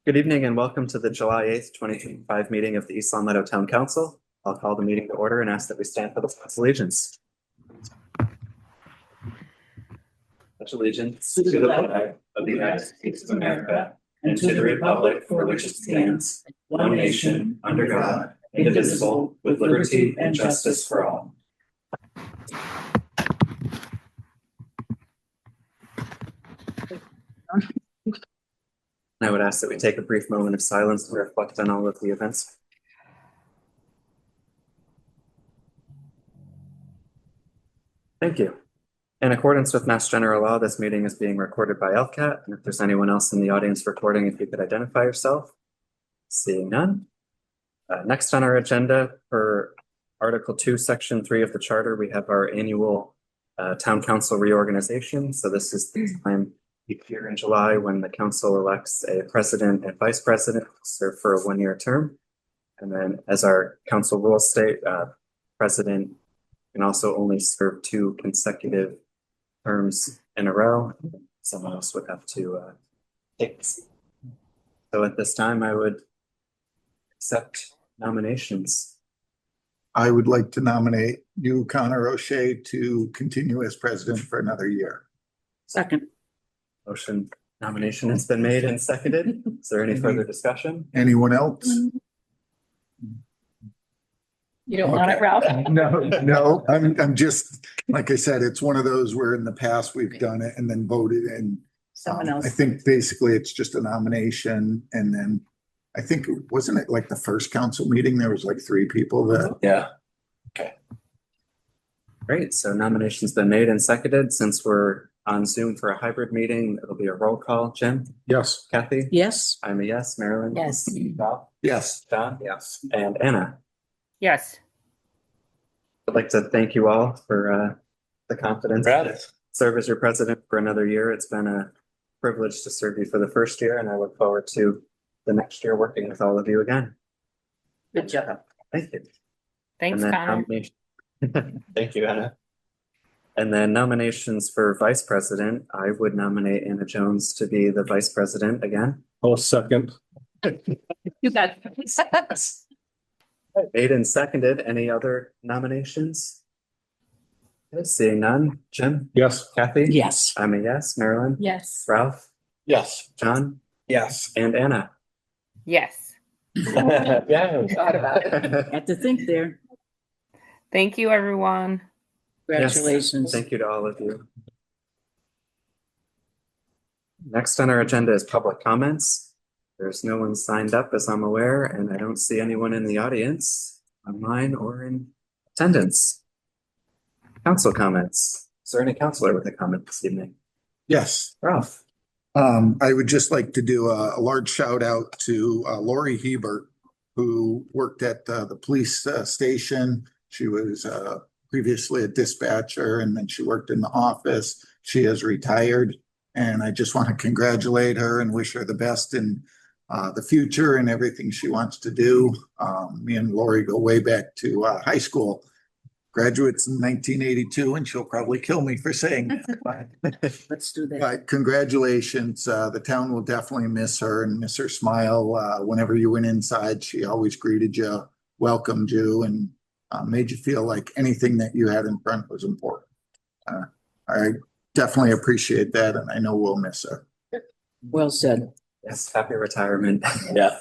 Good evening and welcome to the July 8th, 2025 meeting of the East Long Meadow Town Council. I'll call the meeting to order and ask that we stand for the pledge of allegiance. Pledge allegiance to the flag of the United States of America and to the republic for which it stands, one nation, under God, indivisible, with liberty and justice for all. I would ask that we take a brief moment of silence to reflect on all of the events. Thank you. In accordance with Mass General Law, this meeting is being recorded by LCAT, and if there's anyone else in the audience recording, if you could identify yourself. Seeing none. Next on our agenda for Article 2, Section 3 of the Charter, we have our annual Town Council reorganization. So this is the time each year in July when the council elects a president and vice president to serve for a one-year term. And then as our council rules state, president can also only serve 2 consecutive terms in a row. Someone else would have to take the seat. So at this time, I would accept nominations. I would like to nominate you, Connor O'Shea, to continue as president for another year. Second. Motion nomination has been made and seconded. Is there any further discussion? Anyone else? You don't want it, Ralph? No, I'm just, like I said, it's one of those where in the past we've done it and then voted and Someone else. I think basically it's just a nomination and then I think, wasn't it like the first council meeting? There was like 3 people that. Yeah. Okay. Great. So nomination's been made and seconded. Since we're on Zoom for a hybrid meeting, it'll be a roll call. Jim? Yes. Kathy? Yes. I'm a yes. Marilyn? Yes. Ralph? Yes. John? Yes. And Anna? Yes. I'd like to thank you all for the confidence to serve as your president for another year. It's been a privilege to serve you for the first year, and I look forward to the next year working with all of you again. Good job. Thank you. Thanks, And then Connor. Thank you, Anna. And then nominations for vice president, I would nominate Anna Jones to be the vice president again. I'll second. You got Made and seconded. Any other nominations? Okay, seeing none. Jim? Yes. Kathy? Yes. I'm a yes. Marilyn? Yes. Ralph? Yes. John? Yes. And Anna? yes. Yeah. Thought about it. Had to think there. Thank you, everyone. Congratulations. Thank you to all of you. Next on our agenda is public comments. There's no one signed up as I'm aware, and I don't see anyone in the audience, online or in attendance. Council comments. Is there any counselor with a comment this evening? Yes. Ralph? I would just like to do a large shout out to Lori Hebert, who worked at the police station. She was previously a dispatcher and then she worked in the office. She has retired and I just want to congratulate her and wish her the best in the future and everything she wants to do. Me and Lori go way back to high school. Graduates in 1982, and she'll probably kill me for saying that. Let's do that. But congratulations. The town will definitely miss her and miss her smile. Whenever you went inside, she always greeted you, welcomed you, and made you feel like anything that you had in front was important. I definitely appreciate that, and I know we'll miss her. Well said. Yes, happy retirement. Yeah.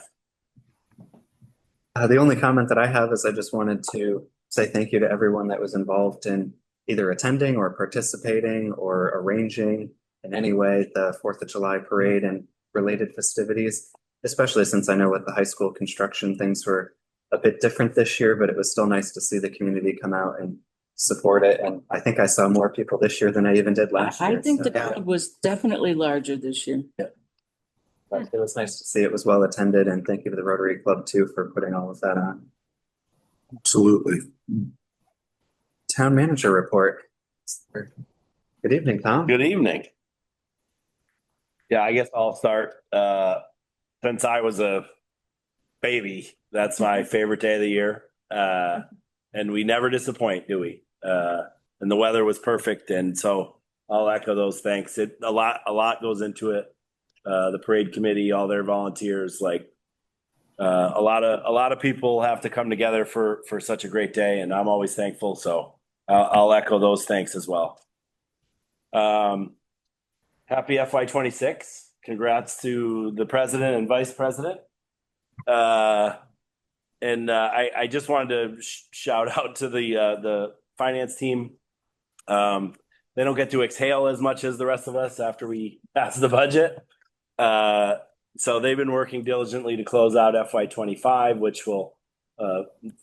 The only comment that I have is I just wanted to say thank you to everyone that was involved in either attending or participating or arranging in any way the 4th of July parade and related festivities, especially since I know with the high school construction things were a bit different this year, but it was still nice to see the community come out and support it. And I think I saw more people this year than I even did last year. I think so, the crowd was definitely larger this year. but it was nice to see it was well attended, and thank you to the Rotary Club too for putting all of that on. Absolutely. Town manager report. Good evening, Tom. Good evening. Yeah, I guess I'll start. Since I was a baby, that's my favorite day of the year. And we never disappoint, do we? And the weather was perfect. And so I'll echo those thanks. A lot goes into it. the parade committee, all their volunteers, like a lot of people have to come together for such a great day, and I'm always thankful. So I'll echo those thanks as well. Happy FY26. Congrats to the president and vice president. I just wanted to shout out to the finance team. They don't get to exhale as much as the rest of us after we pass the budget. So they've been working diligently to close out FY25, which we'll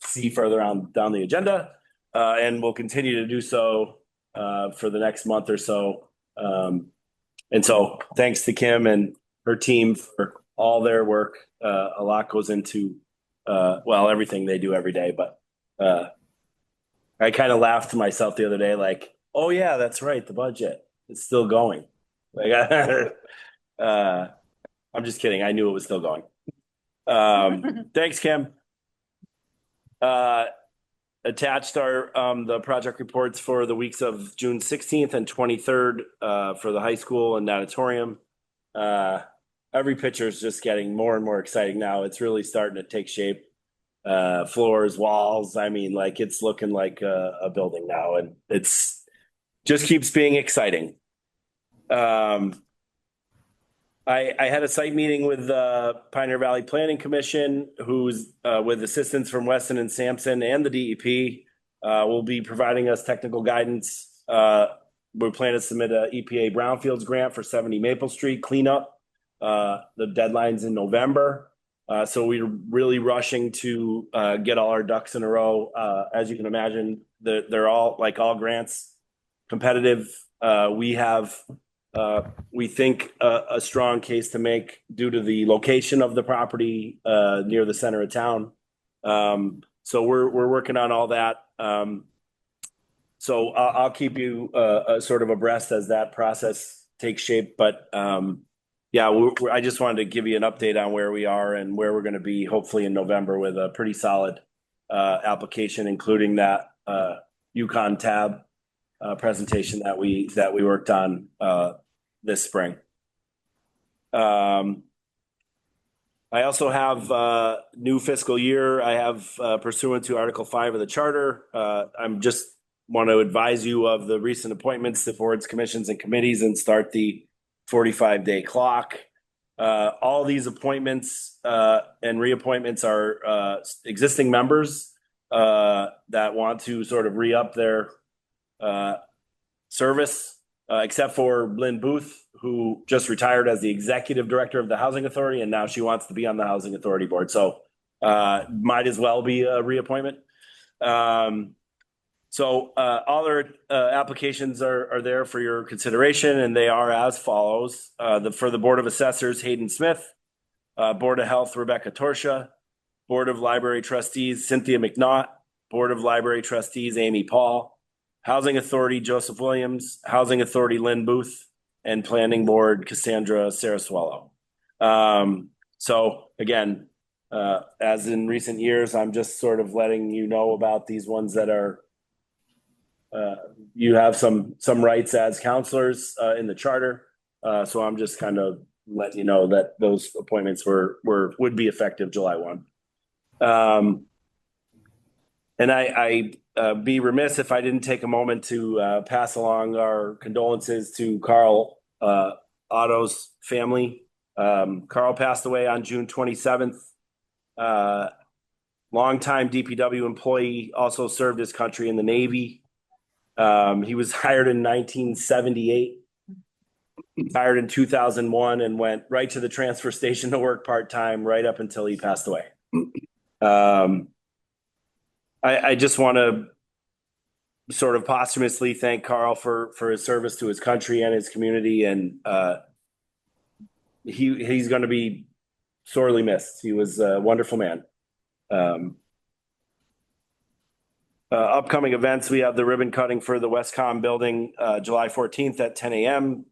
see further on down the agenda, and we'll continue to do so for the next month or so. And so thanks to Kim and her team for all their work. A lot goes into everything they do every day, but I kind of laughed to myself the other day, like, oh yeah, that's right, the budget, it's still going. Like I'm just kidding. I knew it was still going. Thanks, Kim. Attached are the project reports for the weeks of June 16th and 23rd for the high school and auditorium. Every picture is just getting more and more exciting now. It's really starting to take shape. Floors, walls. I mean, like it's looking like a building now, and it's just keeps being exciting. I had a site meeting with the Pioneer Valley Planning Commission, who's with assistance from Weston and Sampson and the DEP, will be providing us technical guidance. We plan to submit a EPA Brownfields grant for 70 Maple Street cleanup. The deadline's in November. So we're really rushing to get all our ducks in a row. As you can imagine, they're all, like all grants, competitive. We have we think a strong case to make due to the location of the property near the center of town. So we're working on all that. So I'll keep you sort of abreast as that process takes shape. But yeah, I just wanted to give you an update on where we are and where we're going to be hopefully in November with a pretty solid application, including that Yukon tab presentation that we worked on this spring. I also have new fiscal year. I have pursuant to Article 5 of the Charter. I'm just want to advise you of the recent appointments to boards, commissions, and committees and start the 45-day clock. All these appointments and reappointments are existing members that want to sort of re-up their service. Except for Lynn Booth, who just retired as the executive director of the Housing Authority, and now she wants to be on the Housing Authority board. So might as well be a reappointment. So all our applications are there for your consideration, and they are as follows. For the Board of Assessors, Hayden Smith. Board of Health, Rebecca Torsha. Board of Library Trustees, Cynthia McNaught. Board of Library Trustees, Amy Paul. Housing Authority, Joseph Williams. Housing Authority, Lynn Booth. And Planning Board, Cassandra Saraswello. So again, as in recent years, I'm just sort of letting you know about these ones that are, you have some rights as counselors in the charter. So I'm just kind of letting you know that those appointments would be effective July 1. And I be remiss if I didn't take a moment to pass along our condolences to Carl Otto's family. Carl passed away on June 27th. Longtime DPW employee, also served his country in the Navy. He was hired in 1978, hired in 2001, and went right to the transfer station to work part-time right up until he passed away. I just want to sort of posthumously thank Carl for his service to his country and his community, and he's going to be sorely missed. He was a wonderful man. Upcoming events, we have the ribbon cutting for the Westcom building July 14th at 10 a.m.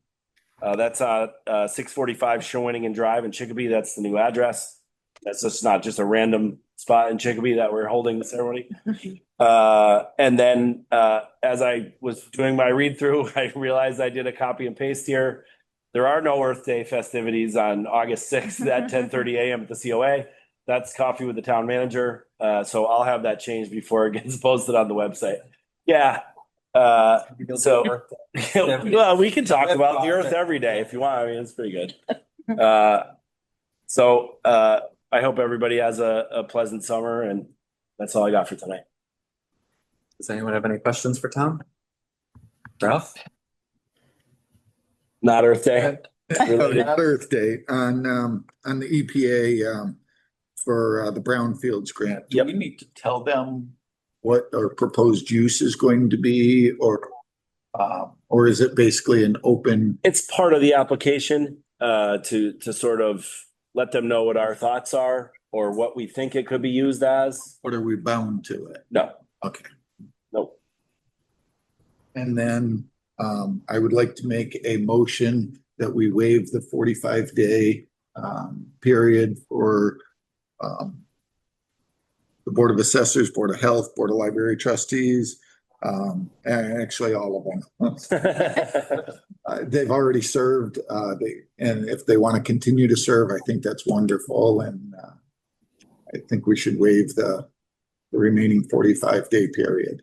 That's 645 Shawinigan Drive in Chicopee. That's the new address. That's just not just a random spot in Chicopee that we're holding the ceremony. And then as I was doing my read through, I realized I did a copy and paste here. there are no Earth Day festivities on August 6th at 10:30 a.m. at the COA. That's coffee with the town manager. So I'll have that changed before it gets posted on the website. Yeah. So well, we can talk about the Earth every day if you want. I mean, it's pretty good. So I hope everybody has a pleasant summer, and that's all I got for tonight. Does anyone have any questions for Tom? Ralph? Not Earth Day. Not Earth Day on the EPA for the Brownfields grant. Do Yep. we need to tell them what our proposed use is going to be, or is it basically an open? It's part of the application to sort of let them know what our thoughts are or what we think it could be used as. What are we bound to it? No, Okay. nope. And then I would like to make a motion that we waive the 45-day period for the Board of Assessors, Board of Health, Board of Library Trustees, and actually all of them. They've already served, and if they want to continue to serve, I think that's wonderful. And I think we should waive the remaining 45-day period.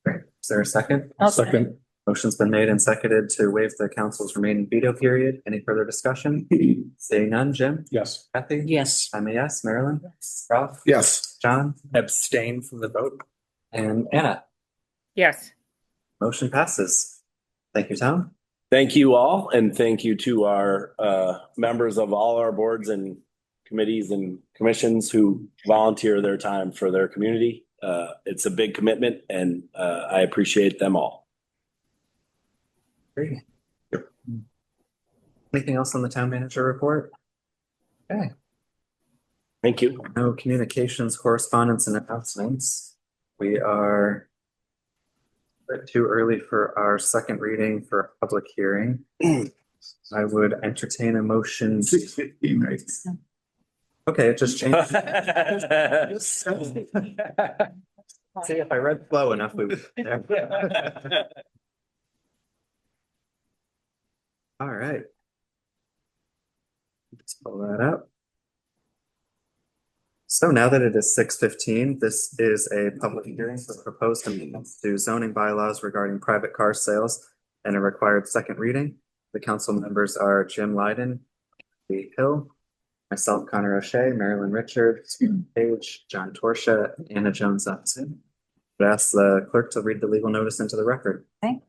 Great. Is there a second? I'll second. Motion's been made and seconded to waive the council's remaining veto period. Any further discussion? Seeing none, Jim? Yes. Kathy? Yes. I'm a yes. Marilyn? Ralph? Yes. John? Abstain from the vote. And Anna? Yes. Motion passes. Thank you, Tom. Thank you all, and thank you to our members of all our boards and committees and commissions who volunteer their time for their community. It's a big commitment, and I appreciate them all. Great. Anything else on the town manager report? Okay, Thank you. no communications, correspondence, and announcements. We are a bit too early for our second reading for a public hearing. I would entertain a motion. 6:15, right? Okay, it just changed. See, if I read slow enough, we would. All right. Let's pull that up. So now that it is 6:15, this is a public hearing for proposed amendments to zoning bylaws regarding private car sales and a required second reading. The council members are Jim Lyden, Lee Hill, myself, Connor O'Shea, Marilyn Richards, Page, John Torsia, Anna Jones Upson. I'd ask the clerk to read the legal notice into the record. The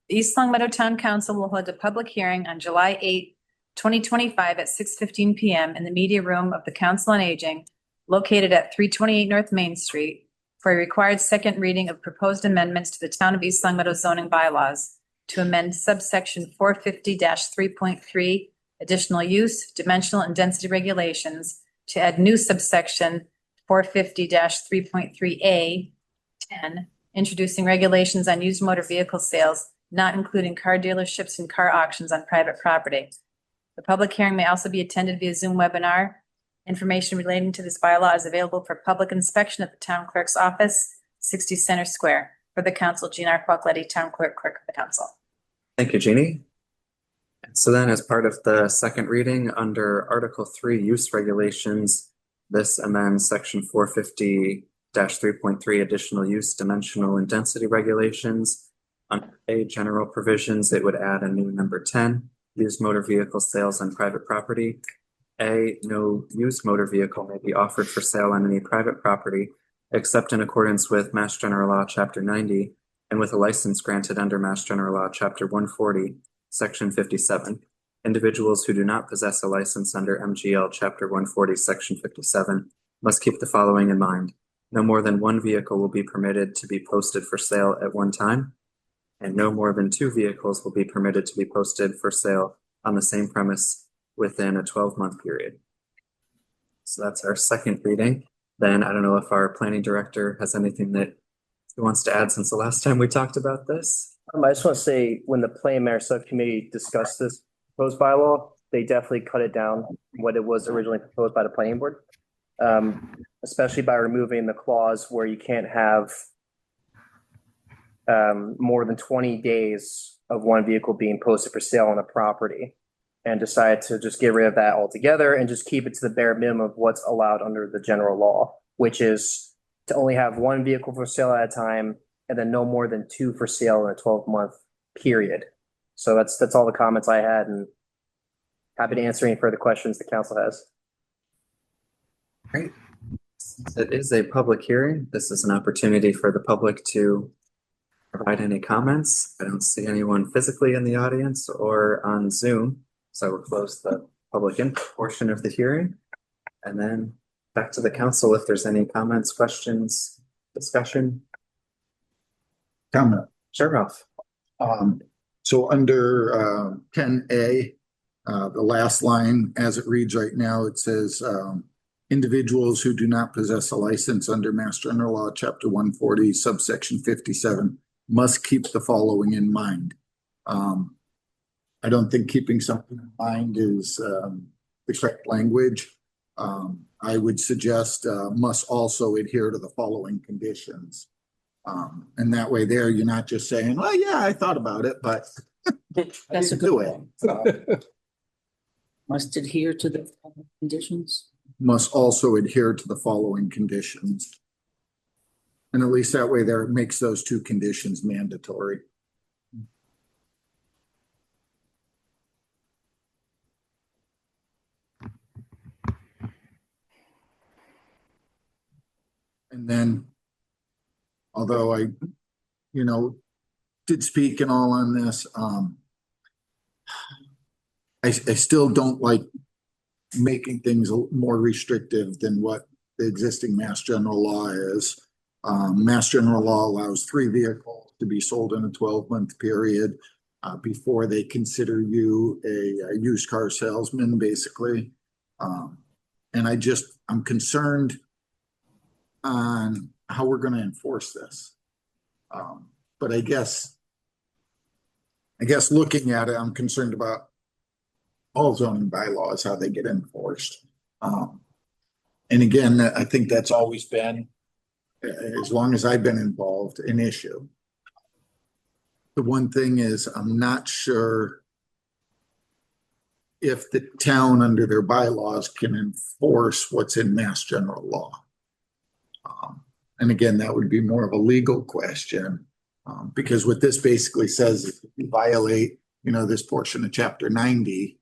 East Long Meadow Town Council will hold a public hearing on July 8, 2025 at 6:15 PM in the media room of the Council on Aging located at 328 North Main Street for a required second reading of proposed amendments to the Town of East Long Meadow zoning bylaws to amend subsection 450-3.3 additional use, dimensional and density regulations to add new subsection 450-3.3A 10, introducing regulations on used motor vehicle sales, not including car dealerships and car auctions on private property. The public hearing may also be attended via Zoom webinar. Information relating to this bylaw is available for public inspection at the town clerk's office, 60 Center Square. For the council, Jean R. Quackletti, town clerk of the council. Thank you, Jeannie. So then as part of the second reading under Article 3 use regulations, this amends section 450-3.3 additional use, dimensional and density regulations. Under A, general provisions, it would add a new number 10, used motor vehicle sales on private property. A, no used motor vehicle may be offered for sale on any private property except in accordance with Mass General Law, Chapter 90, and with a license granted under Mass General Law, Chapter 140, Section 57. Individuals who do not possess a license under MGL Chapter 140, Section 57 must keep the following in mind. No more than one vehicle will be permitted to be posted for sale at one time, and no more than two vehicles will be permitted to be posted for sale on the same premise within a 12-month period. So that's our second reading. Then I don't know if our planning director has anything that he wants to add since the last time we talked about this. I just want to say, when the Plan Mayor Subcommittee discussed this proposed bylaw, they definitely cut it down from what it was originally proposed by the planning board. Especially by removing the clause where you can't have more than 20 days of one vehicle being posted for sale on the property, and decided to just get rid of that altogether and just keep it to the bare minimum of what's allowed under the general law, which is to only have one vehicle for sale at a time and then no more than two for sale in a 12-month period. So that's all the comments I had, and happy to answer any further questions the council has. Great. Since it is a public hearing, this is an opportunity for the public to provide any comments. I don't see anyone physically in the audience or on Zoom, so we'll close the public input portion of the hearing. And then back to the council if there's any comments, questions, discussion. Comment. Sure, Ralph. So under 10A, the last line, as it reads right now, it says individuals who do not possess a license under Mass General Law, Chapter 140, subsection 57, must keep the following in mind. I don't think keeping something in mind is the correct language. I would suggest must also adhere to the following conditions. And that way there, you're not just saying, well, yeah, I thought about it, but That's a do good it. one. So, Must adhere to the conditions. must also adhere to the following conditions. And at least that way there, it makes those two conditions mandatory. And then, although I, did speak and all on this, I still don't like making things more restrictive than what the existing Mass General Law is. Mass General Law allows 3 vehicles to be sold in a 12-month period before they consider you a used car salesman, basically. And I'm concerned on how we're going to enforce this. But I guess looking at it, I'm concerned about all zoning bylaws, how they get enforced. And again, I think that's always been, as long as I've been involved, an issue. The one thing is, I'm not sure if the town under their bylaws can enforce what's in Mass General Law. And again, that would be more of a legal question, because what this basically says is if you violate, this portion of Chapter 90,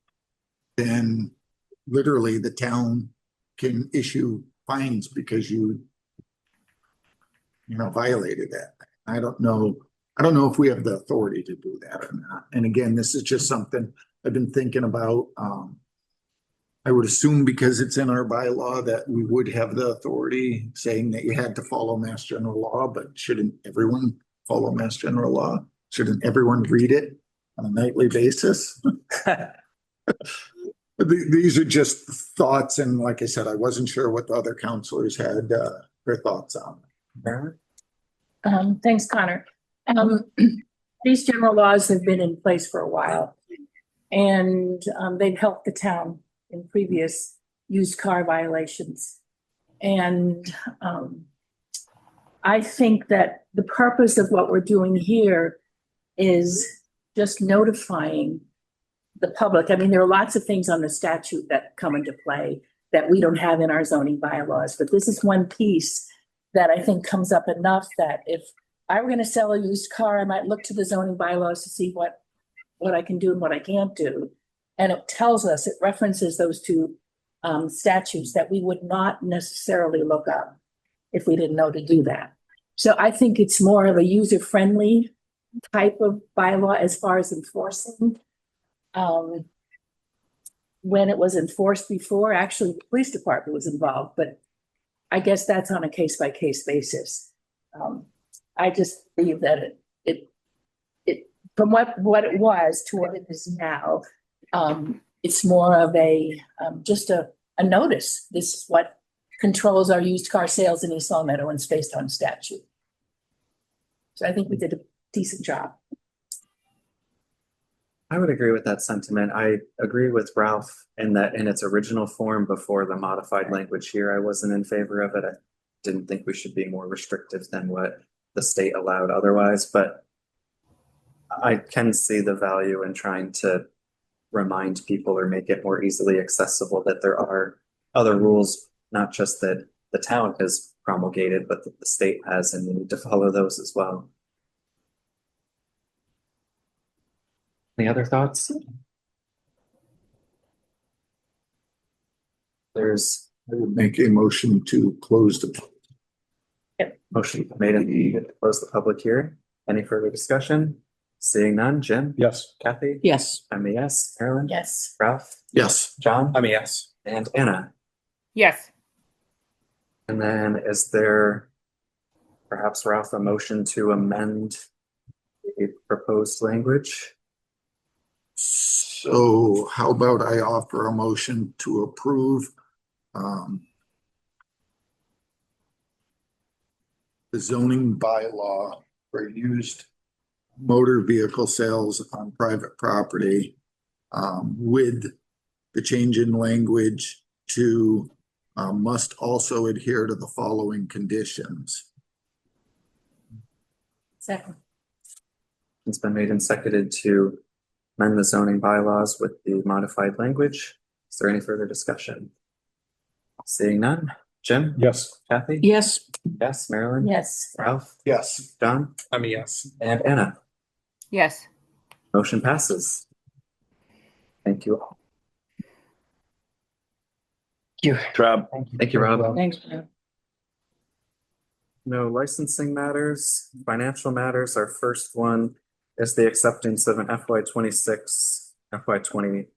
then literally the town can issue fines because you violated that. I don't know if we have the authority to do that or not. And again, this is just something I've been thinking about. I would assume because it's in our bylaw that we would have the authority saying that you had to follow Mass General Law, but shouldn't everyone follow Mass General Law? Shouldn't everyone read it on a nightly basis? These are just thoughts. And like I said, I wasn't sure what the other counselors had their thoughts on. Thanks, Connor. These general laws have been in place for a while, and they've helped the town in previous used car violations. And I think that the purpose of what we're doing here is just notifying the public. I mean, there are lots of things on the statute that come into play that we don't have in our zoning bylaws, but this is one piece that I think comes up enough that if I were going to sell a used car, I might look to the zoning bylaws to see what I can do and what I can't do. And it tells us, it references those two statutes that we would not necessarily look up if we didn't know to do that. So I think it's more of a user-friendly type of bylaw as far as enforcing. When it was enforced before, actually the police department was involved, but I guess that's on a case-by-case basis. I just believe that it from what it was to what it is now, it's more of a just a notice. This is what controls our used car sales in East Long Meadow, and it's based on statute. So I think we did a decent job. I would agree with that sentiment. I agree with Ralph in that in its original form before the modified language here, I wasn't in favor of it. I didn't think we should be more restrictive than what the state allowed otherwise, but I can see the value in trying to remind people or make it more easily accessible that there are other rules, not just that the town has promulgated, but that the state has, and we need to follow those as well. Any other thoughts? There's I would make a motion to close the. motion made and seconded to close the public hearing. Any further discussion? Seeing none, Jim? Yes. Kathy? Yes. I'm a yes. Marilyn? Yes. Ralph? Yes. John? I'm a yes. And Anna? Yes. And then is there perhaps, Ralph, a motion to amend the proposed language? So how about I offer a motion to approve the zoning bylaw for used motor vehicle sales on private property with the change in language to must also adhere to the following conditions. Second. It's been made and seconded to amend the zoning bylaws with the modified language. Is there any further discussion? Seeing none, Jim? Yes. Kathy? Yes. Yes, Marilyn? Yes. Ralph? Yes. John? I'm a yes. And Anna? Yes. Motion passes. Thank you all. Rob, Thank you, Rob. Thanks, Brad. No licensing matters, financial matters. Our first one is the acceptance of an FY26, FY25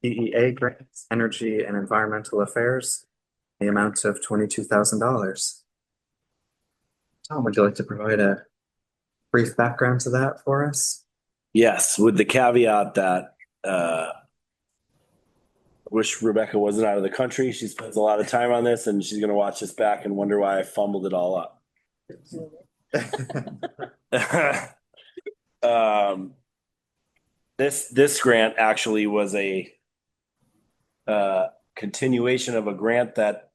EEA grant, Energy and Environmental Affairs, the amount of $22,000. Tom, would you like to provide a brief background to that for us? yes, with the caveat that wish Rebecca wasn't out of the country. She spends a lot of time on this and she's going to watch this back and wonder why I fumbled it all up. This grant actually was a continuation of a grant that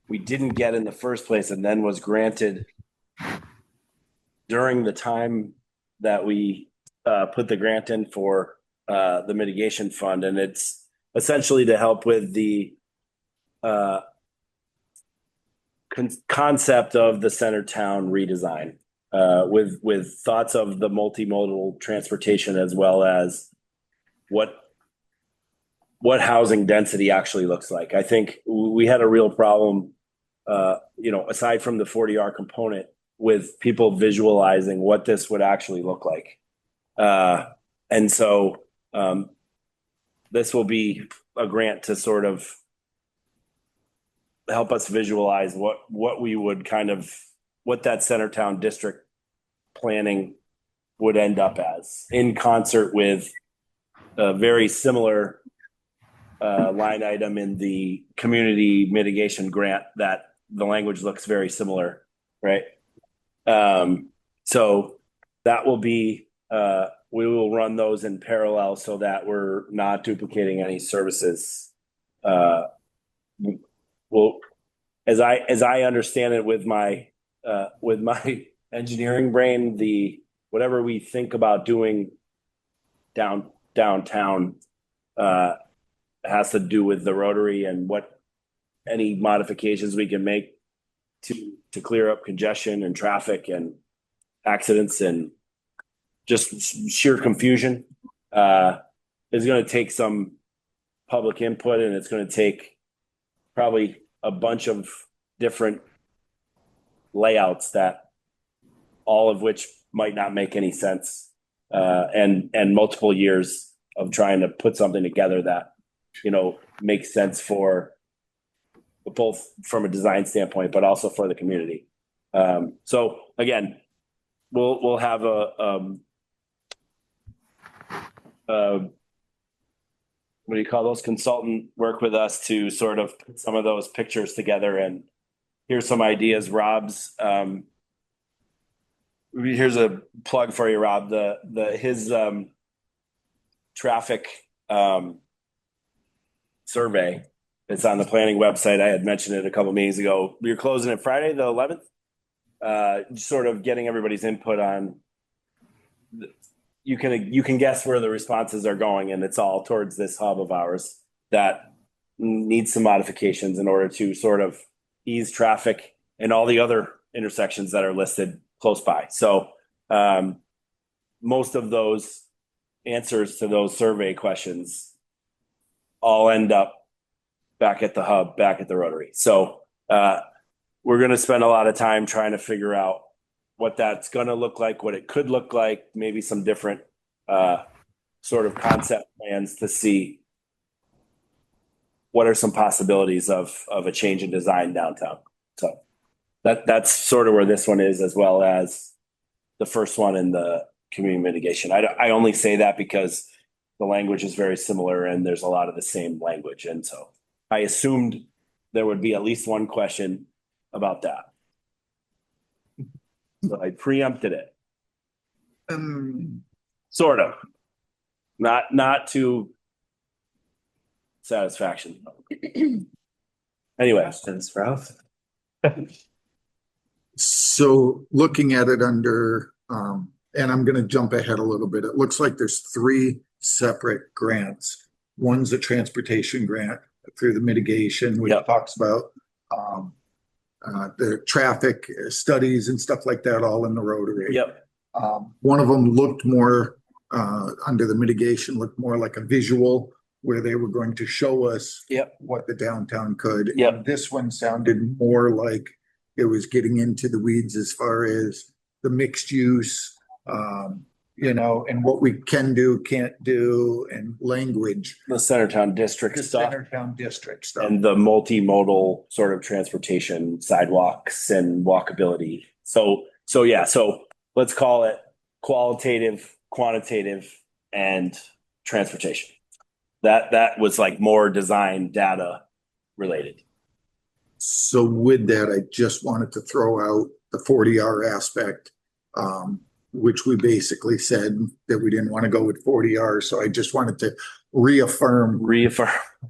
we didn't get in the first place and then was granted during the time that we put the grant in for the mitigation fund. And it's essentially to help with the concept of the center town redesign, with thoughts of the multimodal transportation as well as what housing density actually looks like. I think we had a real problem, aside from the 40R component, with people visualizing what this would actually look like. And so this will be a grant to sort of help us visualize what we would what that center town district planning would end up as, in concert with a very similar line item in the community mitigation grant that the language looks very similar, right? So that will be, we will run those in parallel so that we're not duplicating any services. Well, as I understand it with my engineering brain, whatever we think about doing downtown has to do with the Rotary and what any modifications we can make to clear up congestion and traffic and accidents and just sheer confusion is going to take some public input, and it's going to take probably a bunch of different layouts that all of which might not make any sense, and multiple years of trying to put something together that makes sense for both from a design standpoint, but also for the community. So again, we'll have what do you call those, consultant work with us to sort of put some of those pictures together. And here's some ideas. Rob's here's a plug for you, Rob. His traffic survey. It's on the planning website. I had mentioned it a couple of meetings ago. You're closing it Friday, the 11th. Sort of getting everybody's input on you can guess where the responses are going, and it's all towards this hub of ours that needs some modifications in order to sort of ease traffic and all the other intersections that are listed close by. So most of those answers to those survey questions all end up back at the hub, back at the Rotary. So we're going to spend a lot of time trying to figure out what that's going to look like, what it could look like, maybe some different sort of concept plans to see what are some possibilities of a change in design downtown. So that's sort of where this one is, as well as the first one in the community mitigation. I only say that because the language is very similar and there's a lot of the same language. And so I assumed there would be at least one question about that. So I preempted it. Sort of. Not to satisfaction. Anyway. Questions, Ralph? So looking at it under, and I'm going to jump ahead a little bit. It looks like there's 3 separate grants. One's a transportation grant through the mitigation, which Yep. talks about the traffic studies and stuff like that, all in the Rotary. Yep. One of them looked more, under the mitigation, looked more like a visual where they were going to show us Yep. what the downtown could. Yep. And this one sounded more like it was getting into the weeds as far as the mixed use, and what we can do, can't do, and language. The Centertown district The stuff Centertown district stuff. and the multimodal sort of transportation, sidewalks and walkability. So yeah, so let's call it qualitative, quantitative, and transportation. That was like more design data related. So with that, I just wanted to throw out the 40R aspect, which we basically said that we didn't want to go with 40R. So I just wanted to reaffirm.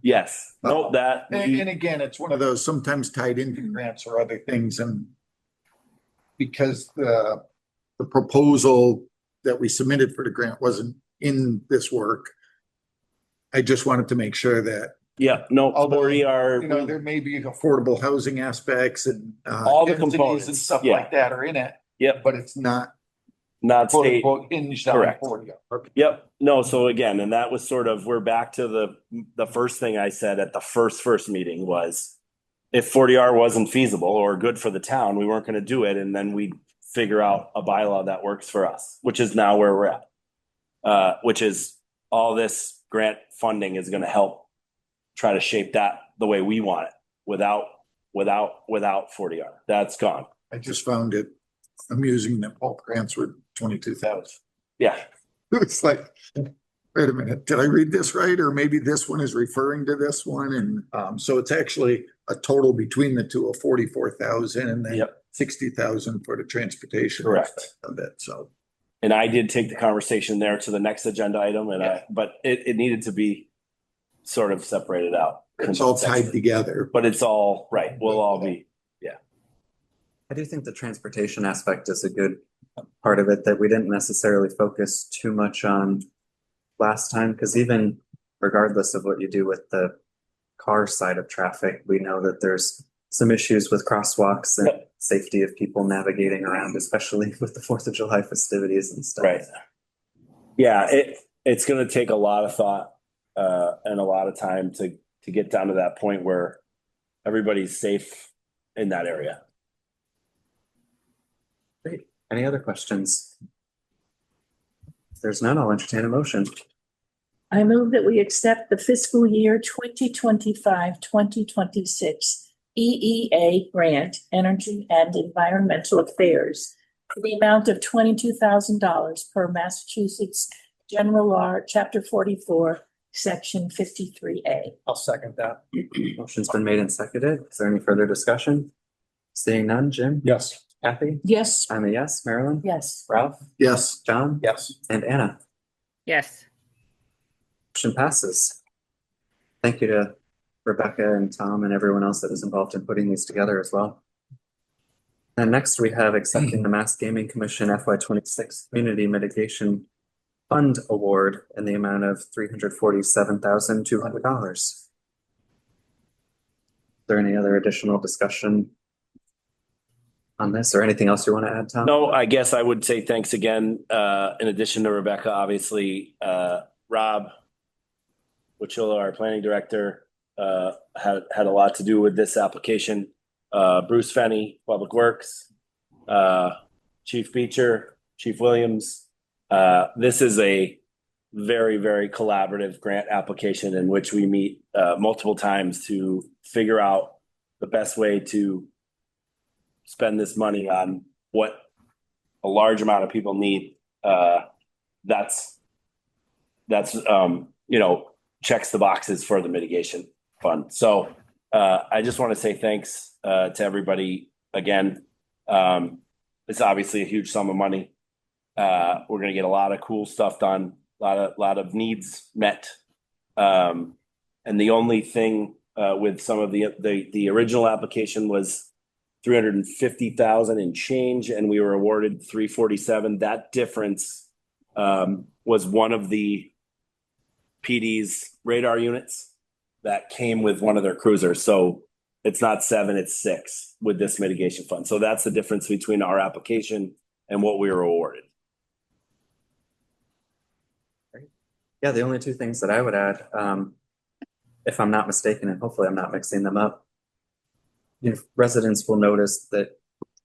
Yes. Note that. And again, it's one of those sometimes tied into grants or other things. And because the proposal that we submitted for the grant wasn't in this work, I just wanted to make sure that, Yeah, no, Although, 40 are, there may be affordable housing aspects and All the densities components, and stuff yeah. like that are in it, yep, but it's not not quote state. unquote hinged on Correct. 40R. Yep. No, so again, and that was sort of, we're back to the first thing I said at the first meeting was if 40R wasn't feasible or good for the town, we weren't going to do it. And then we'd figure out a bylaw that works for us, which is now where we're at. Which is all this grant funding is going to help try to shape that the way we want it without 40R. That's gone. I just found it amusing that both grants were 22,000. Yeah. It's like, wait a minute, did I read this right? Or maybe this one is referring to this one. And so it's actually a total between the two of 44,000 and then Yep. 60,000 for the transportation. Correct. aspect of it. So And I did take the conversation there to the next agenda item but it needed to be sort of separated out. it's all tied together. But it's all right. We'll all be, I do think the transportation aspect is a good part of it that we didn't necessarily focus too much on last time, because even regardless of what you do with the car side of traffic, we know that there's some issues with crosswalks and safety of people navigating around, especially with the 4th of July festivities and stuff. right. Yeah, it's going to take a lot of thought and a lot of time to get down to that point where everybody's safe in that area. Great. Any other questions? If there's none, I'll entertain a motion. I move that we accept the fiscal year 2025-2026 EEA grant, Energy and Environmental Affairs, for the amount of $22,000 per Massachusetts General Law, Chapter 44, Section 53A. I'll second that. Motion's been made and seconded. Is there any further discussion? Seeing none, Jim? Yes. Kathy? Yes. I'm a yes. Marilyn? Yes. Ralph? Yes. John? Yes. And Anna? Yes. Motion passes. Thank you to Rebecca and Tom and everyone else that was involved in putting these together as well. And next we have accepting the Mass Gaming Commission FY 26 Community Mitigation Fund Award in the amount of $347,200. Is there any other additional discussion on this or anything else you want to add, Tom? No, I guess I would say thanks again. In addition to Rebecca, obviously, Rob Wachilla, our planning director, had a lot to do with this application. Bruce Fenney, Public Works, Chief Beecher, Chief Williams. This is a very, very collaborative grant application in which we meet multiple times to figure out the best way to spend this money on what a large amount of people need. That's checks the boxes for the mitigation fund. So I just want to say thanks to everybody again. It's obviously a huge sum of money. We're going to get a lot of cool stuff done, a lot of needs met. And the only thing with some of the original application was 350,000 and change, and we were awarded 347. That difference was one of the PD's radar units that came with one of their cruisers. So it's not 7, it's 6 with this mitigation fund. So that's the difference between our application and what we were awarded. Yeah, the only two things that I would add, if I'm not mistaken, and hopefully I'm not mixing them up, residents will notice that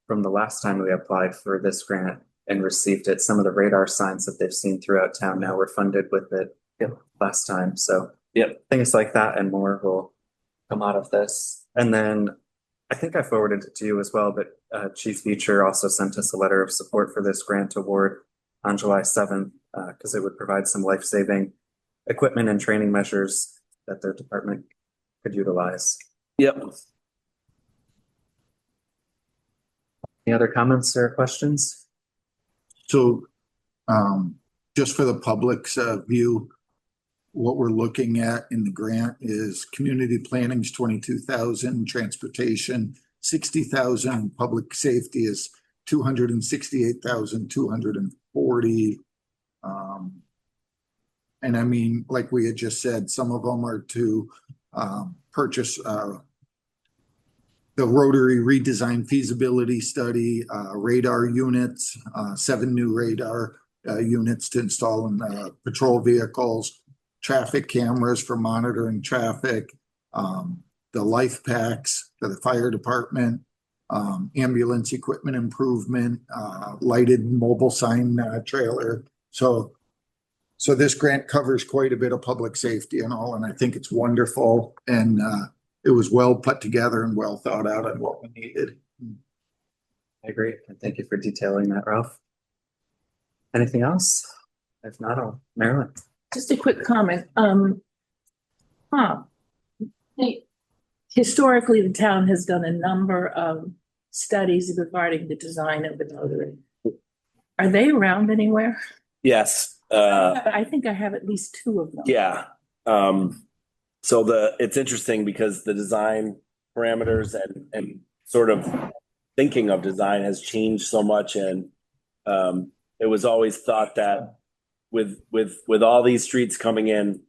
from the last time we applied for this grant and received it, some of the radar signs that they've seen throughout town now were funded with it last time. So things like that and more will come out of this. And then I think I forwarded it to you as well, but Chief Beecher also sent us a letter of support for this grant award on July 7th, because it would provide some life-saving equipment and training measures that their department could utilize. Yep. Any other comments or questions? So, just for the public's view, what we're looking at in the grant is community planning's 22,000, transportation 60,000, public safety is 268,240. And I mean, like we had just said, some of them are to purchase the rotary redesign feasibility study, radar units, 7 new radar units to install in patrol vehicles, traffic cameras for monitoring traffic, the life packs for the fire department, ambulance equipment improvement, lighted mobile sign trailer. So this grant covers quite a bit of public safety and all, and I think it's wonderful. And it was well put together and well thought out on what we needed. I agree. And thank you for detailing that, Ralph. Anything else? If not, Marilyn. Just a quick comment. Historically, the town has done a number of studies regarding the design of the rotary. Are they around anywhere? Yes. I think I have at least 2 of them. Yeah. So it's interesting because the design parameters and sort of thinking of design has changed so much. And it was always thought that with all these streets coming in,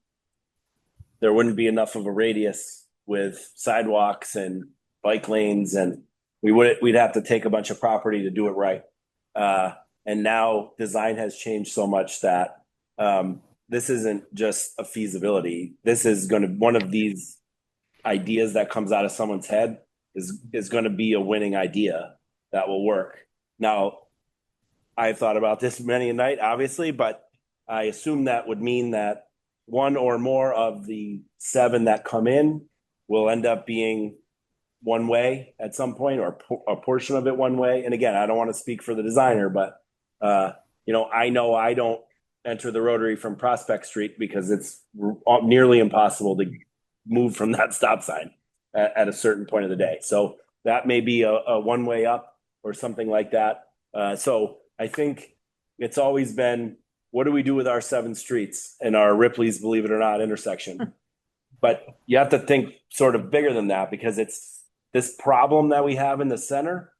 there wouldn't be enough of a radius with sidewalks and bike lanes, and we'd have to take a bunch of property to do it right. And now design has changed so much that this isn't just a feasibility. This is going to, one of these ideas that comes out of someone's head is going to be a winning idea that will work. Now, I've thought about this many a night, obviously, but I assume that would mean that 1 or more of the 7 that come in will end up being one way at some point, or a portion of it one way. And again, I don't want to speak for the designer, but I know I don't enter the rotary from Prospect Street because it's nearly impossible to move from that stop sign at a certain point of the day. So that may be a one way up or something like that. So I think it's always been, what do we do with our 7 streets and our Ripley's, believe it or not, intersection? But you have to think sort of bigger than that, because it's this problem that we have in the center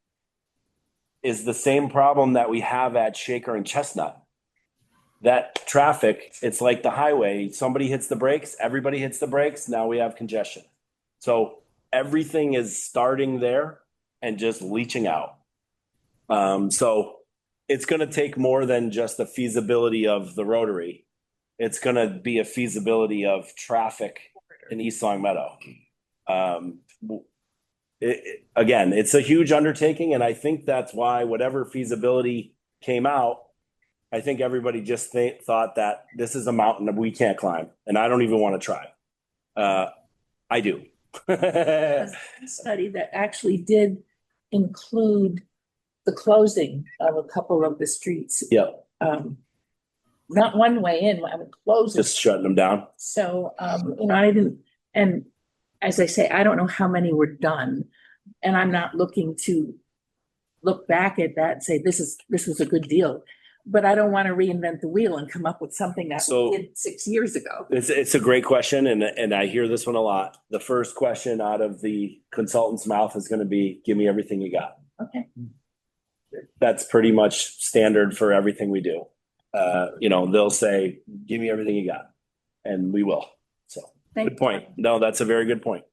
is the same problem that we have at Shaker and Chestnut. That traffic, it's like the highway. Somebody hits the brakes, everybody hits the brakes. Now we have congestion. So everything is starting there and just leaching out. So it's going to take more than just the feasibility of the rotary. It's going to be a feasibility of traffic in East Long Meadow. Again, it's a huge undertaking, and I think that's why whatever feasibility came out, I think everybody just thought that this is a mountain that we can't climb, and I don't even want to try. I do. Study that actually did include the closing of a couple of the streets. Yep, Not one way in, I would close it. just shutting them down. So, I didn't, and as I say, I don't know how many were done. And I'm not looking to look back at that and say, this was a good deal. But I don't want to reinvent the wheel and come up with something that So- we did 6 years ago. It's a great question, and I hear this one a lot. The first question out of the consultant's mouth is going to be, "Give me everything you got." Okay. That's pretty much standard for everything we do. They'll say, "Give me everything you got," and we will. So, good point. No, that's a very good point.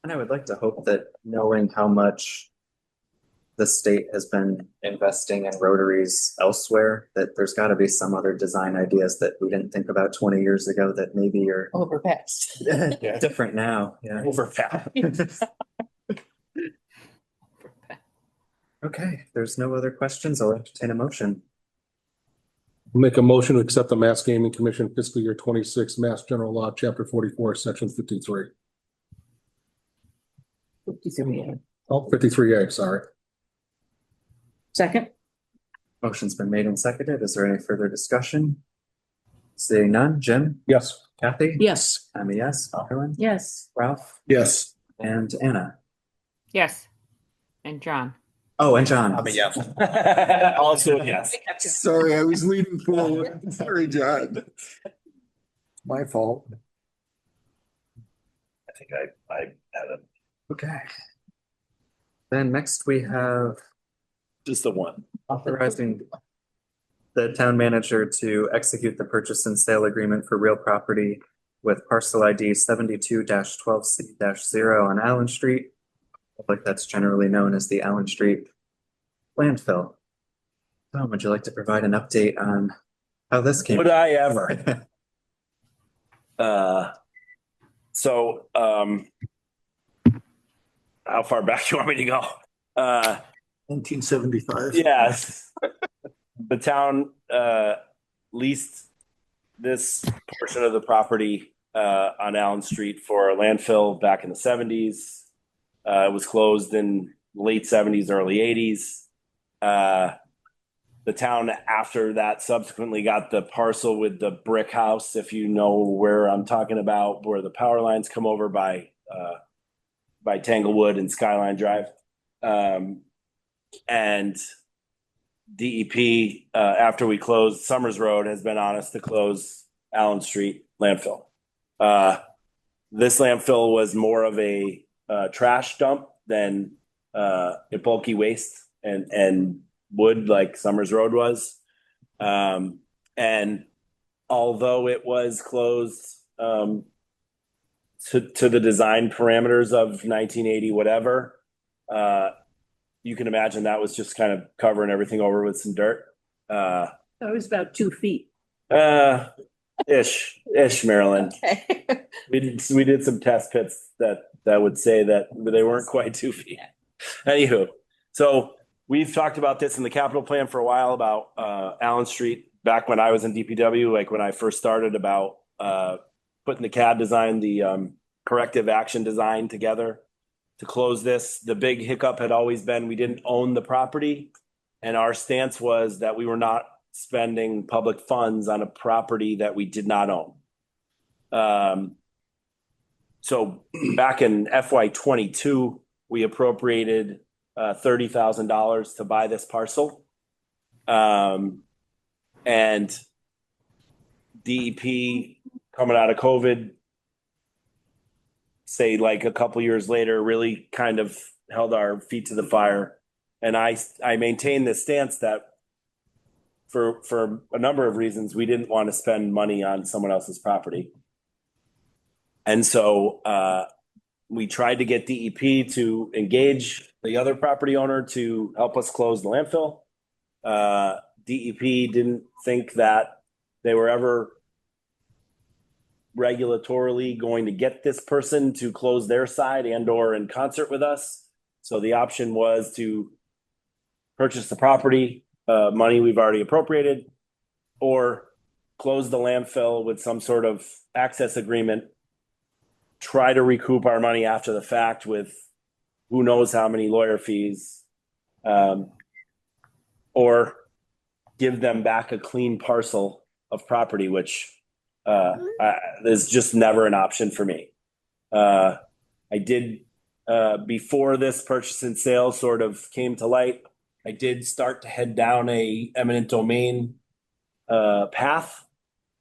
And I would like to hope that knowing how much the state has been investing in rotaries elsewhere, that there's got to be some other design ideas that we didn't think about 20 years ago that maybe are Overpassed. different now. Yeah. Overpass. Okay, if there's no other questions, I'll entertain a motion. Make a motion to accept the Mass Gaming Commission fiscal year 26 Mass General Law, Chapter 44, Section 53. 53. Oh, 53A, sorry. Second? Motion's been made and seconded. Is there any further discussion? Seeing none, Jim, Yes. Kathy? Yes. I'm a yes. Carolyn? Yes. Ralph? Yes. And Anna? Yes. And John. Oh, and John? Also, yes. Sorry, I was leaning forward. Sorry, John. My fault. I think I had a Okay. Then next we have just the one. authorizing the town manager to execute the purchase and sale agreement for real property with parcel ID 72-12C-0 on Allen Street. Like that's generally known as the Allen Street landfill. Tom, would you like to provide an update on how this came? Would I ever? So, how far back do you want me to go? 1975. Yes. The town leased this portion of the property on Allen Street for a landfill back in the 70s. It was closed in late 70s, early 80s. The town after that subsequently got the parcel with the brick house, if you know where I'm talking about, where the power lines come over by Tanglewood and Skyline Drive. And DEP, after we closed Summers Road, has been on us to close Allen Street landfill. This landfill was more of a trash dump than a bulky waste and wood like Summers Road was. And although it was closed to the design parameters of 1980 whatever, you can imagine that was just kind of covering everything over with some dirt. That was about 2 feet. Ish, Marilyn. Okay. We did some test pits that would say that they weren't quite 2 feet. Anywho, so we've talked about this in the capital plan for a while about Allen Street back when I was in DPW, like when I first started, about putting the CAD design, the corrective action design together to close this. The big hiccup had always been we didn't own the property, and our stance was that we were not spending public funds on a property that we did not own. So back in FY22, we appropriated $30,000 to buy this parcel. And DEP coming out of COVID, say like a couple years later, really kind of held our feet to the fire And I maintain this stance that for a number of reasons, we didn't want to spend money on someone else's property. And so we tried to get DEP to engage the other property owner to help us close the landfill. DEP didn't think that they were ever regulatorily going to get this person to close their side and or in concert with us. So the option was to purchase the property, money we've already appropriated, or close the landfill with some sort of access agreement, try to recoup our money after the fact with who knows how many lawyer fees, or give them back a clean parcel of property, which is just never an option for me. I did, before this purchase and sale sort of came to light, I did start to head down a eminent domain path,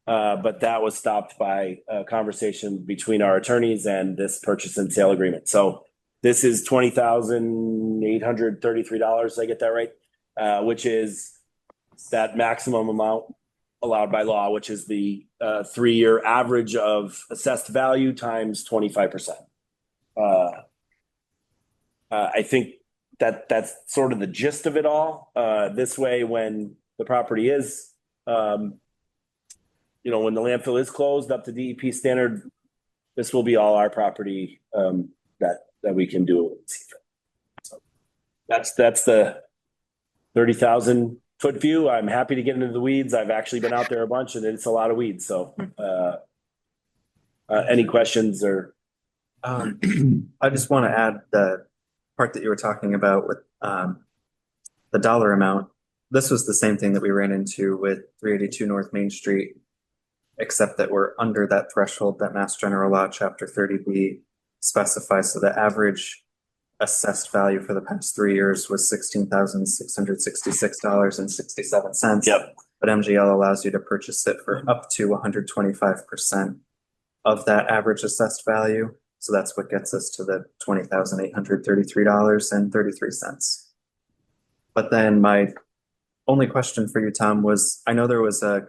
but that was stopped by a conversation between our attorneys and this purchase and sale agreement. So this is $20,833. Did I get that right? Which is that maximum amount allowed by law, which is the 3-year average of assessed value times 25%. I think that's sort of the gist of it all. This way, when the property is, when the landfill is closed up to DEP standard, this will be all our property that we can do. So that's the 30,000 foot view. I'm happy to get into the weeds. I've actually been out there a bunch and it's a lot of weeds. So any questions or? I just want to add the part that you were talking about with the dollar amount. This was the same thing that we ran into with 382 North Main Street, except that we're under that threshold that Mass General Law Chapter 30B specifies. So the average assessed value for the past 3 years was $16,666.67. Yep. But MGL allows you to purchase it for up to 125% of that average assessed value. So that's what gets us to the $20,833.33. But then my only question for you, Tom, was I know there was a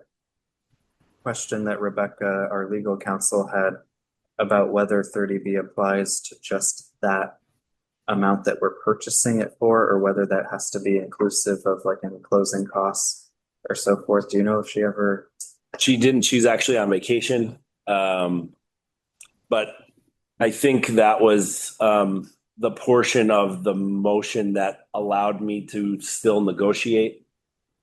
question that Rebecca, our legal counsel, had about whether 30B applies to just that amount that we're purchasing it for, or whether that has to be inclusive of like any closing costs or so forth. Do you know if she ever? She didn't. She's actually on vacation. But I think that was the portion of the motion that allowed me to still negotiate.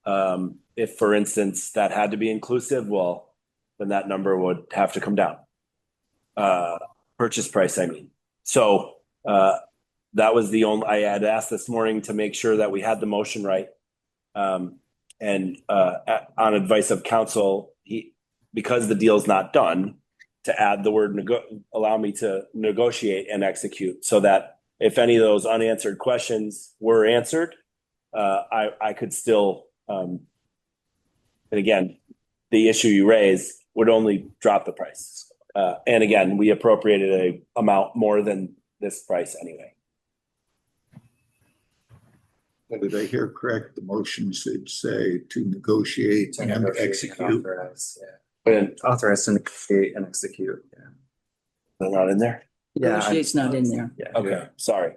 If, for instance, that had to be inclusive, well, then that number would have to come down. Purchase price, I mean. So that was the only, I had asked this morning to make sure that we had the motion right. And on advice of counsel, because the deal's not done, to add the word allow me to negotiate and execute, so that if any of those unanswered questions were answered, I could still, and again, the issue you raised would only drop the price. And again, we appropriated a amount more than this price anyway. Did I hear correct? The motion should say to negotiate and execute. Authorize, yeah. And authorize to negotiate and execute. Yeah. They're not in there? Yeah. Negotiate's not in there. Yeah. Okay, sorry.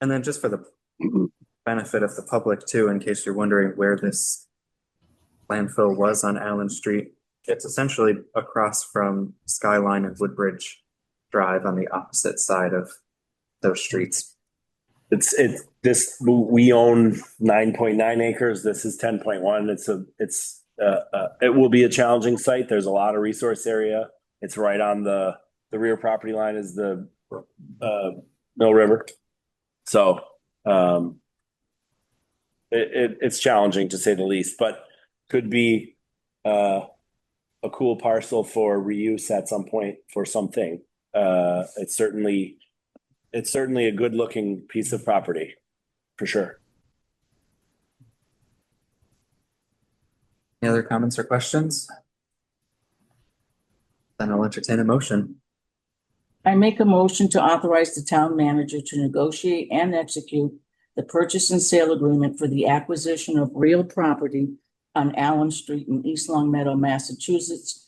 And then just for the benefit of the public too, in case you're wondering where this landfill was on Allen Street, it's essentially across from Skyline and Woodbridge Drive on the opposite side of those streets. We own 9.9 acres. This is 10.1. It will be a challenging site. There's a lot of resource area. It's right on the rear property line is the Mill River. So it's challenging to say the least, but could be a cool parcel for reuse at some point for something. It's certainly a good looking piece of property for sure. Any other comments or questions? Then I'll entertain a motion. I make a motion to authorize the town manager to negotiate and execute the purchase and sale agreement for the acquisition of real property on Allen Street in East Long Meadow, Massachusetts.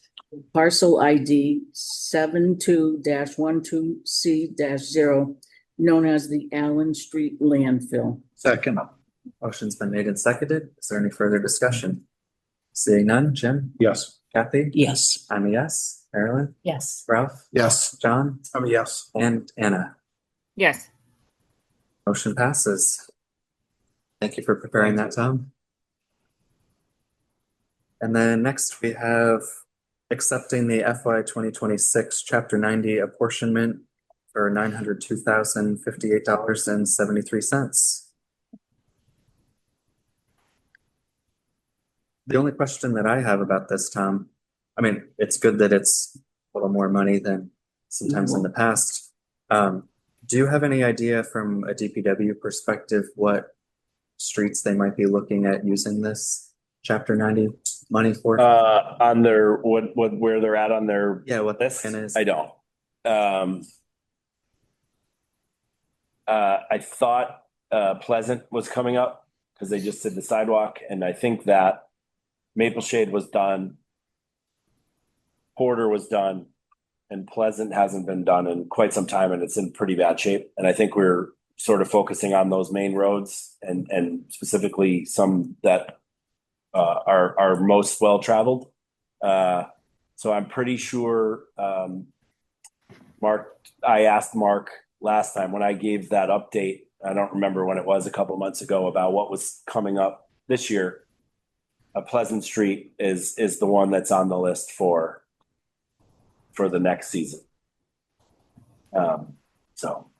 Parcel ID 72-12C-0, known as the Allen Street landfill. Second. Motion's been made and seconded. Is there any further discussion? Seeing none, Jim, Yes. Kathy? Yes. I'm a yes. Marilyn? Yes. Ralph? Yes. John? I'm a yes. And Anna? Yes. Motion passes. Thank you for preparing that, Tom. And then next we have accepting the FY 2026 Chapter 90 apportionment for $902,058.73. The only question that I have about this, Tom, I mean, it's good that it's a little more money than sometimes in the past. Do you have any idea from a DPW perspective what streets they might be looking at using this Chapter 90 money for? On their, where they're at on their Yeah, what the list? plan is. I don't. I thought Pleasant was coming up because they just did the sidewalk, and I think that Maple Shade was done. Porter was done, and Pleasant hasn't been done in quite some time, and it's in pretty bad shape. And I think we're sort of focusing on those main roads and specifically some that are most well-traveled. So I'm pretty sure, Mark, I asked Mark last time when I gave that update, I don't remember when it was, a couple months ago, about what was coming up this year. Pleasant Street is the one that's on the list for the next season. So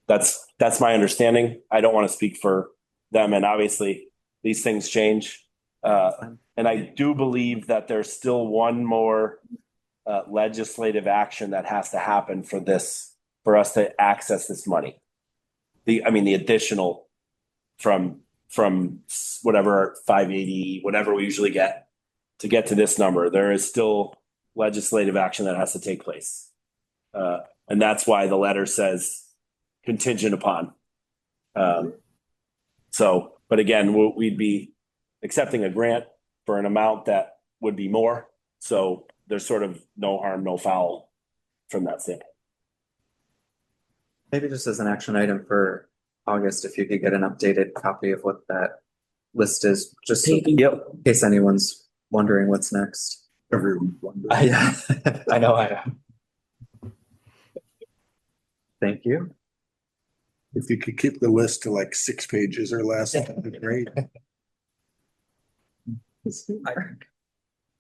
that's my understanding. I don't want to speak for them, and obviously these things change. And I do believe that there's still one more legislative action that has to happen for us to access this money. The additional from whatever 580, whatever we usually get to this number, there is still legislative action that has to take place. And that's why the letter says contingent upon. But again, we'd be accepting a grant for an amount that would be more. So there's sort of no harm, no foul from that standpoint. Maybe just as an action item for August, if you could get an updated copy of what that list is, just so, Paving. in case anyone's wondering what's next. Everyone's wondering. Yeah, I know. Thank you. If you could keep the list to like 6 pages or less, that'd be great.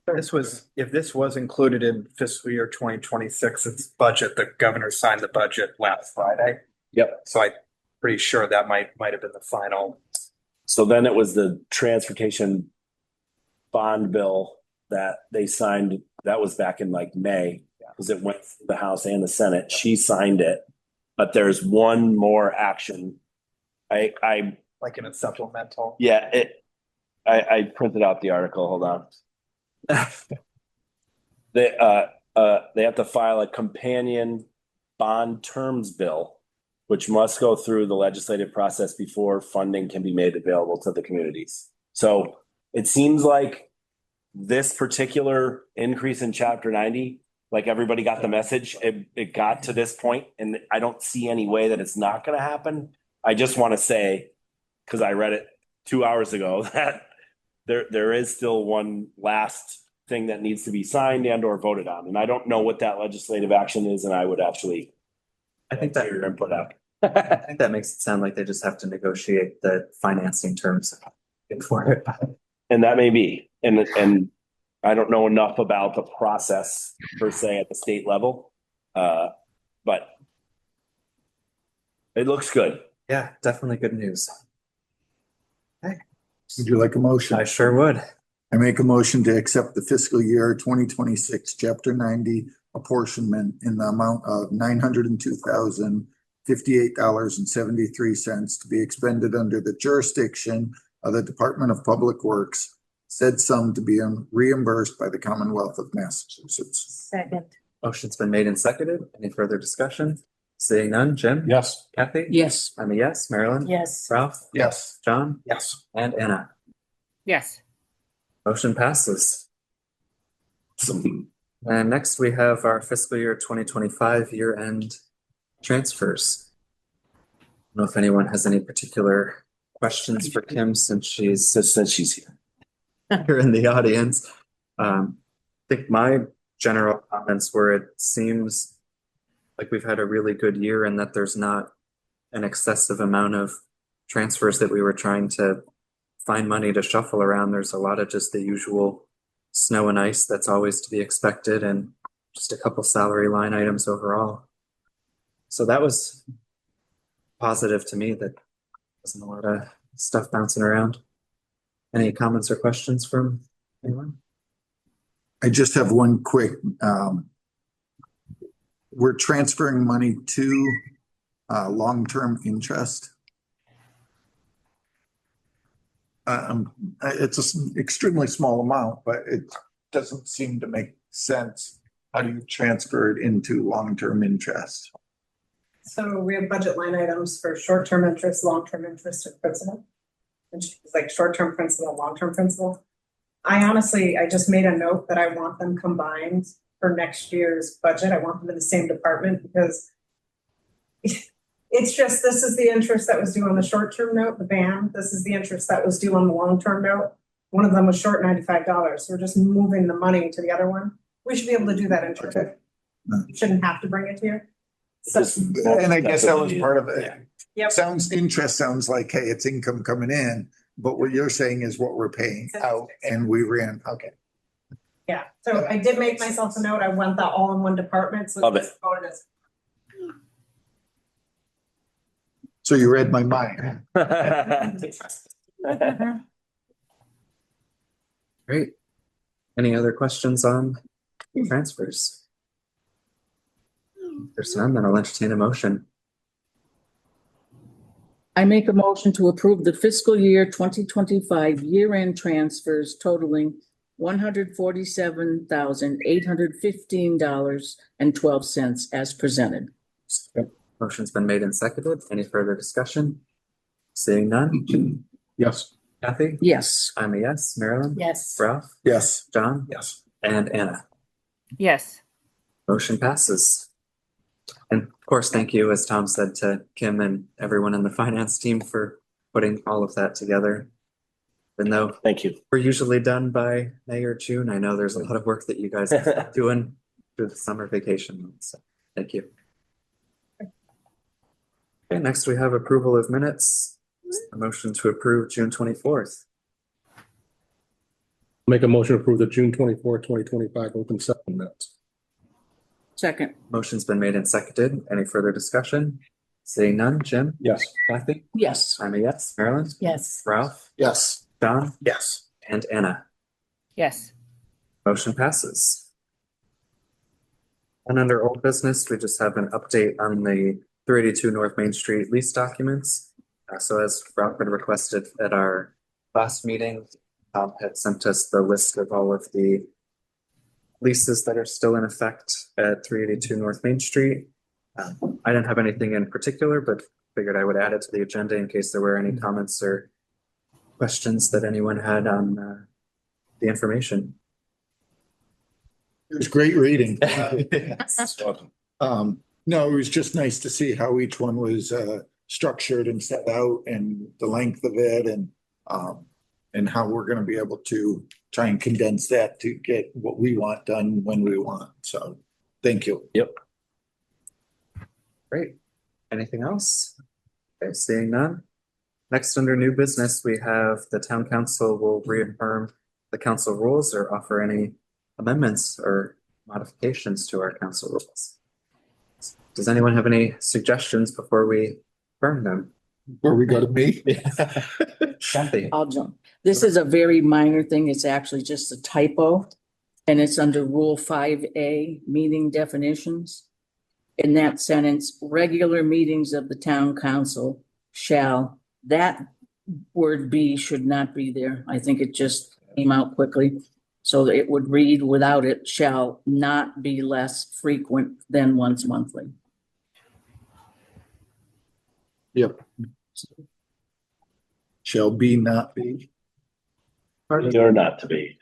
If this was included in fiscal year 2026, its budget, the governor signed the budget last Friday. Yep. So I'm pretty sure that might have been the final. So then it was the transportation bond bill that they signed. That was back in like May, because it went through the House and the Senate. She signed it, but there's one more action. I Like in a supplemental. yeah, I printed out the article. Hold on. They have to file a companion bond terms bill, which must go through the legislative process before funding can be made available to the communities. So it seems like this particular increase in Chapter 90, like everybody got the message, it got to this point, and I don't see any way that it's not going to happen. I just want to say, because I read it 2 hours ago, that there is still one last thing that needs to be signed and or voted on. And I don't know what that legislative action is, and I would actually I think that hear your input out. I think that makes it sound like they just have to negotiate the financing terms for it. And that may be, and I don't know enough about the process per se at the state level, but it looks good. Yeah, definitely good news. Would you like a motion? I sure would. I make a motion to accept the fiscal year 2026 Chapter 90 apportionment in the amount of $902,058.73 to be expended under the jurisdiction of the Department of Public Works, said sum to be reimbursed by the Commonwealth of Massachusetts. Second. Motion's been made and seconded. Any further discussion? Seeing none, Jim? Yes. Kathy? Yes. I'm a yes. Marilyn? Yes. Ralph? Yes. John? Yes. And Anna? Yes. Motion passes. And next we have our fiscal year 2025 year-end transfers. I don't know if anyone has any particular questions for Kim since she's here. here in the audience. I think my general comments were it seems like we've had a really good year and that there's not an excessive amount of transfers that we were trying to find money to shuffle around. There's a lot of just the usual snow and ice that's always to be expected and just a couple salary line items overall. So that was positive to me that wasn't a lot of stuff bouncing around. Any comments or questions from anyone? I just have one quick, we're transferring money to long-term interest. It's an extremely small amount, but it doesn't seem to make sense. How do you transfer it into long-term interest? So we have budget line items for short-term interest, long-term interest, and principal. Which is like short-term principal, long-term principal. I just made a note that I want them combined for next year's budget. I want them in the same department because it's just, this is the interest that was due on the short-term note, the BAM. This is the interest that was due on the long-term note. One of them was short $95. So we're just moving the money to the other one. We should be able to do that in traffic. You shouldn't have to bring it here. So, And I guess that was part of it. Yep. Interest sounds like, hey, it's income coming in, but what you're saying is what we're paying out and we ran, okay. yeah, so I did make myself a note. I want that all in one department. So Love it. it's voted as So you read my mind. Great. Any other questions on transfers? If there's none, then I'll entertain a motion. I make a motion to approve the fiscal year 2025 year-end transfers totaling $147,815.12 as presented. Motion's been made and seconded. Any further discussion? Seeing none. Yes. Kathy? Yes. I'm a yes. Marilyn? Yes. Ralph? Yes. John? Yes. And Anna? Yes. Motion passes. And of course, thank you, as Tom said, to Kim and everyone in the finance team for putting all of that together. Even though Thank you. we're usually done by May or June, I know there's a lot of work that you guys are doing through the summer vacation months. So thank you. Okay, next we have approval of minutes. A motion to approve June 24th. Make a motion to approve the June 24, 2025 open session minutes. Second. Motion's been made and seconded. Any further discussion? Seeing none, Jim? Yes. Kathy? Yes. I'm a yes. Marilyn? Yes. Ralph? Yes. John? Yes. And Anna? Yes. Motion passes. And under old business, we just have an update on the 382 North Main Street lease documents. So as Ralph had requested at our last meeting, Tom had sent us the list of all of the leases that are still in effect at 382 North Main Street. I didn't have anything in particular, but figured I would add it to the agenda in case there were any comments or questions that anyone had on the information. It was great reading. Welcome. No, it was just nice to see how each one was structured and set out and the length of it and how we're gonna be able to try and condense that to get what we want done when we want. So thank you. Yep. Great. Anything else? Okay, seeing none. Next, under new business, we have the town council will reaffirm the council rules or offer any amendments or modifications to our council rules. Does anyone have any suggestions before we affirm them? Where we go to me? Kathy? I'll jump. This is a very minor thing. It's actually just a typo. And it's under Rule 5A, meeting definitions. In that sentence, regular meetings of the town council shall, that word "be" should not be there. I think it just came out quickly. So it would read without it shall not be less frequent than once monthly. Yep. Shall be, not be. Or not to be.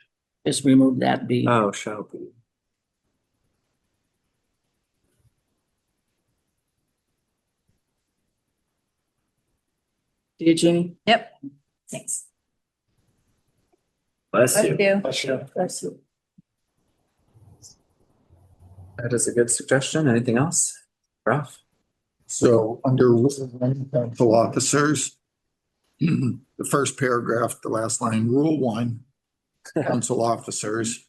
Just remove that B. Oh, shall be. Did you, Jeannie? Yep. Thanks. Bless Bless you. you. That's it. That is a good suggestion. Anything else? Ralph? So under council officers, the first paragraph, the last line, rule one, council officers.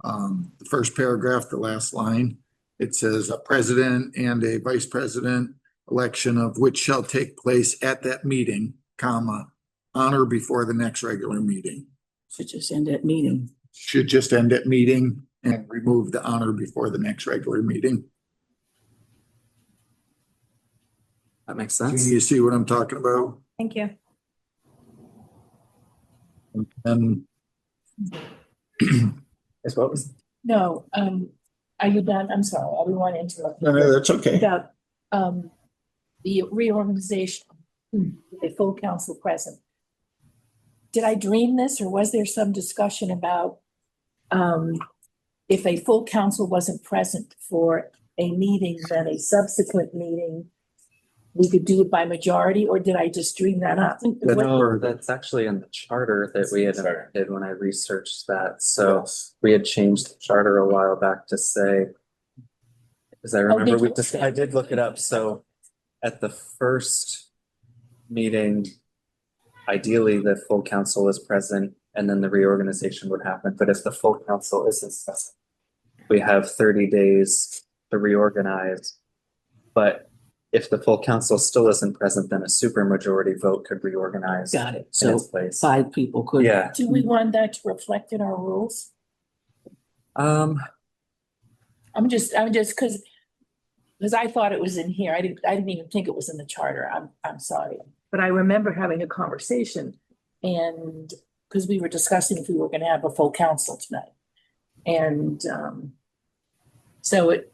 The first paragraph, the last line, it says a president and a vice president election of which shall take place at that meeting, comma, on or before the next regular meeting. Should just end that meeting. Should just end at meeting and remove the honor before the next regular meeting. That makes Do sense. you see what I'm talking about? Thank you. And Is what was? No, are you done? I'm sorry, I didn't want to interrupt. no, that's okay. About, the reorganization, a full council present. Did I dream this, or was there some discussion about, if a full council wasn't present for a meeting, then a subsequent meeting, we could do it by majority, or did I just dream that up? No, that's actually in the charter that we had amended when I researched that. So we had changed the charter a while back to say, because I remember did we you? just, I did look it up. So at the first meeting, ideally the full council is present and then the reorganization would happen. But if the full council isn't present, we have 30 days to reorganize. But if the full council still isn't present, then a supermajority vote could reorganize Got it. in So its place. 5 people could. Yeah. Do we want that to reflect in our rules? Um, I'm just, because I thought it was in here. I didn't even think it was in the charter. I'm sorry. But I remember having a conversation and, because we were discussing if we were gonna have a full council tonight. And, so it,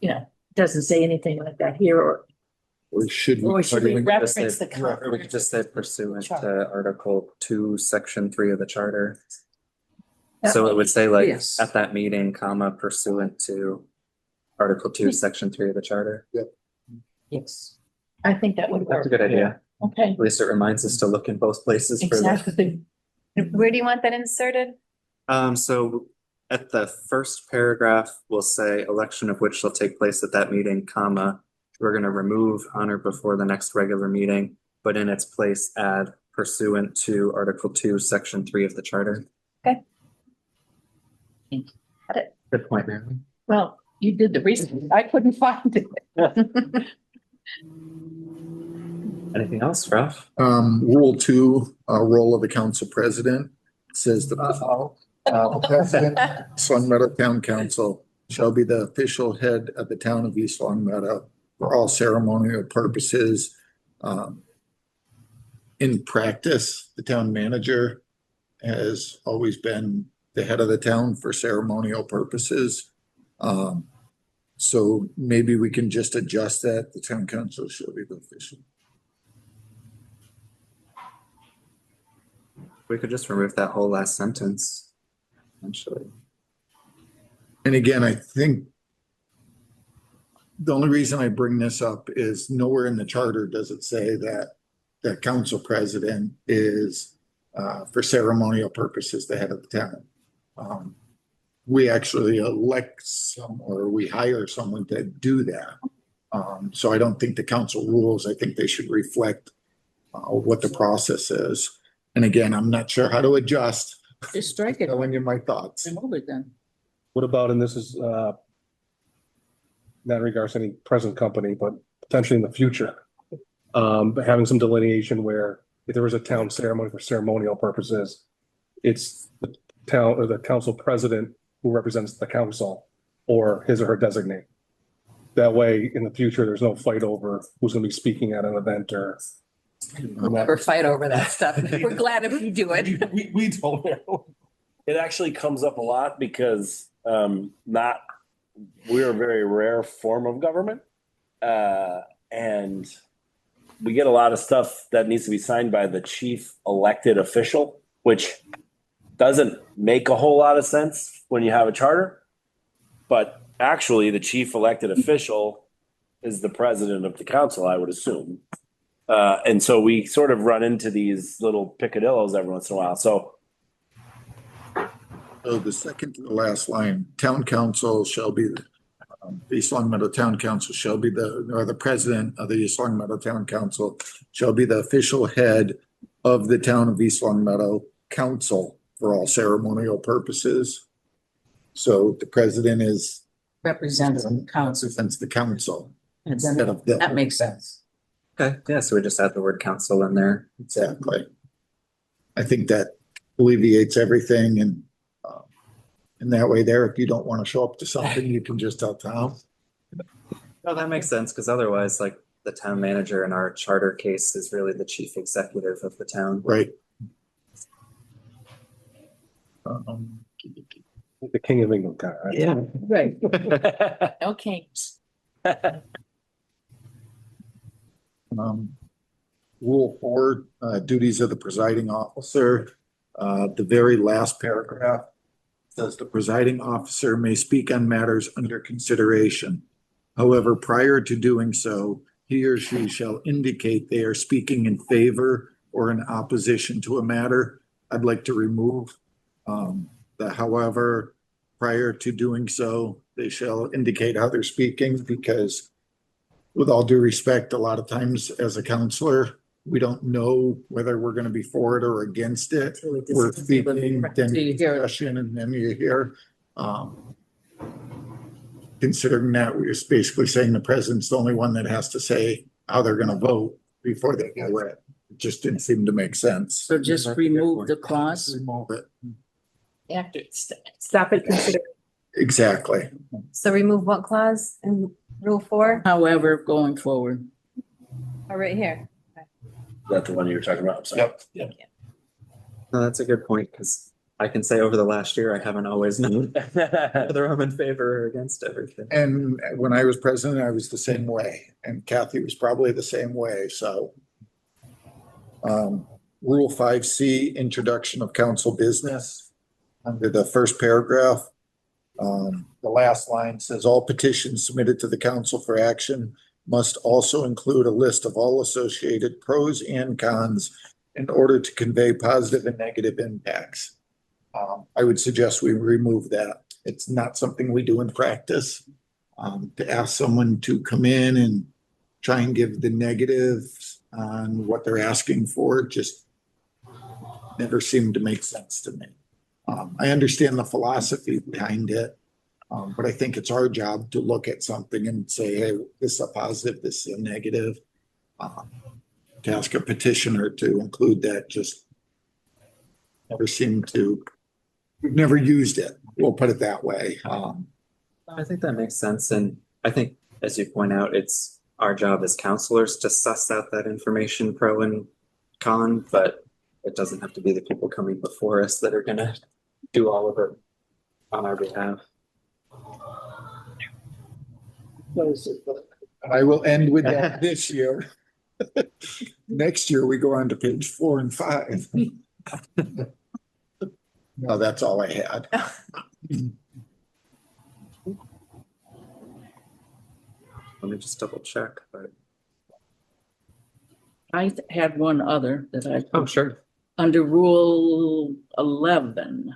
doesn't say anything like that here, Or should we? or should we just reference say- the? or we could just say pursuant to Charter. Article 2, Section 3 of the charter. Yeah. So it would say like, Yes. at that meeting, comma, pursuant to Article 2, Section 3 of the charter. Yes. I think that would work. That's a good idea. Okay, At least it reminds us to look in both places for that. exactly. Where do you want that inserted? So at the first paragraph, we'll say election of which shall take place at that meeting, comma, we're gonna remove honor before the next regular meeting, but in its place add pursuant to Article 2, Section 3 of the charter. Okay. Got it. Good point, Mary. Well, you did the research. I couldn't find it. Anything else, Ralph? Rule 2, role of the council president says the president, East Long Meadow Town Council shall be the official head of the town of East Long Meadow for all ceremonial purposes. In practice, the town manager has always been the head of the town for ceremonial purposes. So maybe we can just adjust that. The town council shall be the official. We could just remove that whole last sentence. Actually, And again, I think the only reason I bring this up is nowhere in the charter does it say that the council president is for ceremonial purposes the head of the town. We actually elect some, or we hire someone to do that. So I don't think the council rules, I think they should reflect what the process is. And again, I'm not sure how to adjust, Just strike it. telling you my thoughts. Remove it then. What about, and this is not in regards to any present company, but potentially in the future, but having some delineation where if there was a town ceremony for ceremonial purposes, it's the town or the council president who represents the council or his or her designate. That way, in the future, there's no fight over who's going to be speaking at an event or. We'll never fight over that stuff. We're glad if you do it. We don't know. It actually comes up a lot because we're a very rare form of government. And we get a lot of stuff that needs to be signed by the chief elected official, which doesn't make a whole lot of sense when you have a charter. But actually, the chief elected official is the president of the council, I would assume. And so we sort of run into these little picadillos every once in a while. So the second to the last line, town council shall be, the East Long Meadow Town Council shall be the president of the East Long Meadow Town Council shall be the official head of the town of East Long Meadow Council for all ceremonial purposes. So the president is Representative of the council. represents the council And instead then of the. that makes sense. Okay, yeah, so we just add the word council in there. Exactly. I think that alleviates everything and that way there, if you don't want to show up to something, you can just tell Tom. Oh, that makes sense, because otherwise, like, the town manager in our charter case is really the chief executive of the town. Right. The King of England guy, right? Yeah. Right. Okay. Rule 4, duties of the presiding officer. The very last paragraph says the presiding officer may speak on matters under consideration. However, prior to doing so, he or she shall indicate they are speaking in favor or in opposition to a matter. I'd like to remove the however, prior to doing so, they shall indicate how they're speaking, because with all due respect, a lot of times as a counselor, we don't know whether we're going to be for it or against it. We're speaking, then discussion, and then you hear. Considering that, we're basically saying the president's the only one that has to say how they're going to vote before they go it. It just didn't seem to make sense. So just remove the clause. Remove it. After, stop it, consider. Exactly. So remove what clause in rule 4? However, going forward. Oh, right here. that's the one you were talking about. I'm sorry. Yep. No, that's a good point, because I can say over the last year, I haven't always known whether I'm in favor or against everything. And when I was president, I was the same way, and Kathy was probably the same way, so. Rule 5C, introduction of council business. Under the first paragraph, the last line says all petitions submitted to the council for action must also include a list of all associated pros and cons in order to convey positive and negative impacts. I would suggest we remove that. It's not something we do in practice. To ask someone to come in and try and give the negatives on what they're asking for just never seemed to make sense to me. I understand the philosophy behind it, but I think it's our job to look at something and say, hey, this is a positive, this is a negative. To ask a petitioner to include that just never seemed to, we've never used it. We'll put it that way. I think that makes sense. And I think, as you point out, it's our job as counselors to suss out that information, pro and con, but it doesn't have to be the people coming before us that are going to do all of it on our behalf. I will end with that this year. Next year, we go on to page 4 and 5. No, that's all I had. Let me just double check, but. I had one other that I. Oh, sure. Under Rule 11,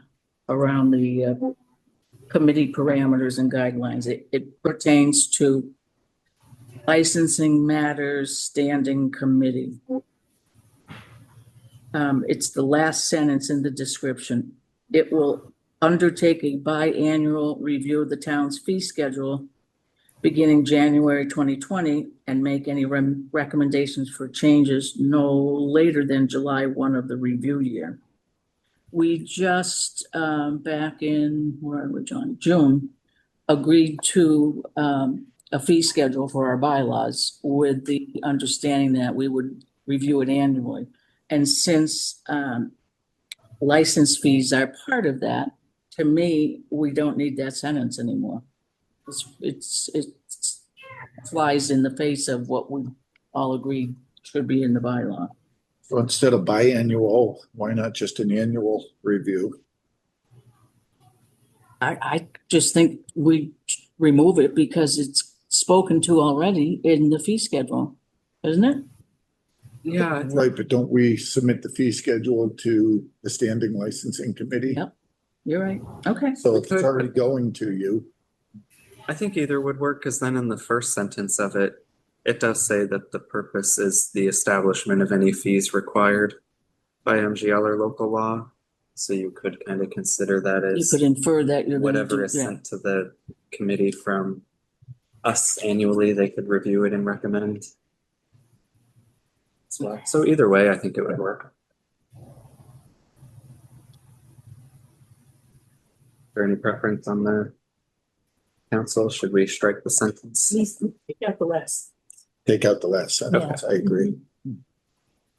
around the committee parameters and guidelines, it pertains to licensing matters, standing committee. It's the last sentence in the description. It will undertake a biannual review of the town's fee schedule beginning January 2020 and make any recommendations for changes no later than July 1 of the review year. We just, back in, where are we, John? June, agreed to a fee schedule for our bylaws with the understanding that we would review it annually. And since license fees are part of that, to me, we don't need that sentence anymore. It flies in the face of what we all agree should be in the bylaw. So instead of biannual, why not just an annual review? I just think we remove it because it's spoken to already in the fee schedule, isn't it? Yeah, Right, but don't we submit the fee schedule to the standing licensing committee? Yep. You're right. Okay. So if it's already going to you, I think either would work, because then in the first sentence of it, it does say that the purpose is the establishment of any fees required by MGL or local law. So you could kind of consider that You as could infer that you're gonna whatever do is that. sent to the committee from us annually, they could review it and recommend. So either way, I think it would work. Is there any preference on the council? Should we strike the sentence? Please, take out the last. take out the last sentence. I agree.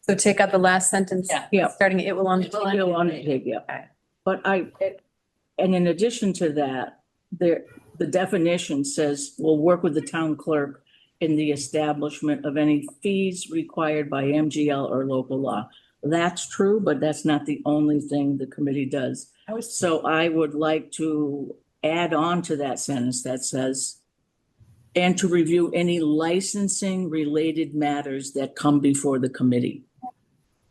So take out the last sentence. Yeah. Starting, it will It will undertake, yeah. Okay. But and in addition to that, the definition says, will work with the town clerk in the establishment of any fees required by MGL or local law. That's true, but that's not the only thing the committee does. So I would like to add on to that sentence that says, and to review any licensing related matters that come before the committee.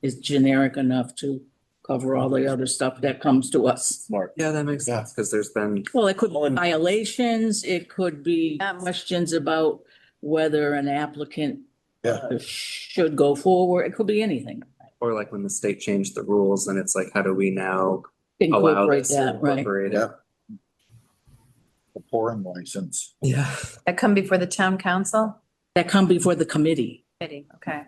Is generic enough to cover all the other stuff that comes to us. Smart. Yeah, that makes sense, because there's been, Well, it could be violations, it could be questions about whether an applicant Yeah. should go forward, it could be anything. or like when the state changed the rules and it's like, how do we now allow Incorporate this or that, right? incorporate it? Yeah. The pouring license. Yeah. That come before the town council? That come before the committee. Committee, okay.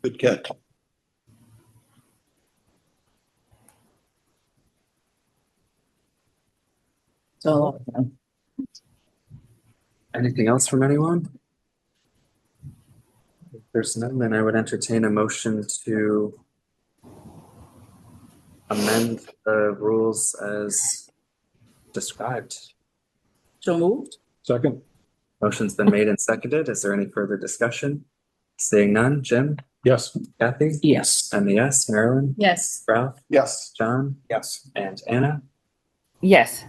Good catch. So, Anything else from anyone? If there's none, then I would entertain a motion to amend the rules as described. so moved? Second, Motion's been made and seconded. Is there any further discussion? Seeing none, Jim, yes. Kathy, Yes. and yes, Marilyn, Yes. Ralph, Yes. John, Yes. and Anna. Yes.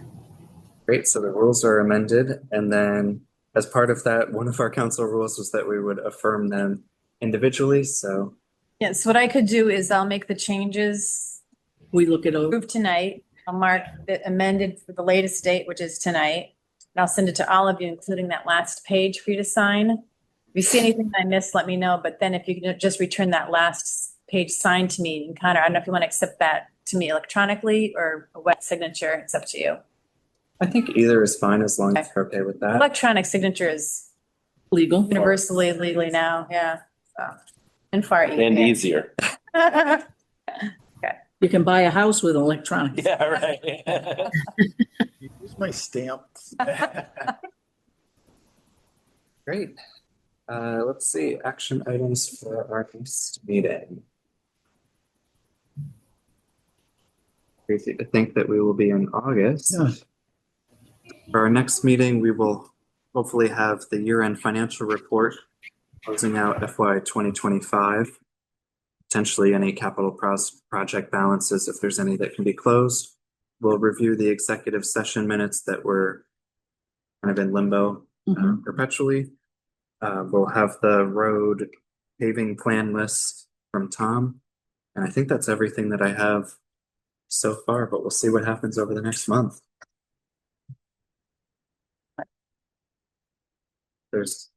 Great, so the rules are amended, and then as part of that, one of our council rules was that we would affirm them individually, so Yes, what I could do is I'll make the changes We look it over. approved tonight. I'll mark the amended for the latest date, which is tonight. And I'll send it to all of you, including that last page for you to sign. If you see anything I missed, let me know. But then if you can just return that last page signed to me, and Connor, I don't know if you want to accept that to me electronically or a wet signature. It's up to you. I think either is fine as long as you're okay with that. Electronic signature is Legal. universally legally now, yeah. So, and far And easier. You can buy a house with electronics. Yeah, right. Use my stamp. Great. Let's see, action items for our next meeting. Crazy to think that we will be in August. Yeah. For our next meeting, we will hopefully have the year-end financial report closing out FY 2025. Potentially any capital project balances, if there's any that can be closed. We'll review the executive session minutes that were kind of in limbo Mhm. perpetually. We'll have the road paving plan list from Tom. And I think that's everything that I have so far, but we'll see what happens over the next month. There's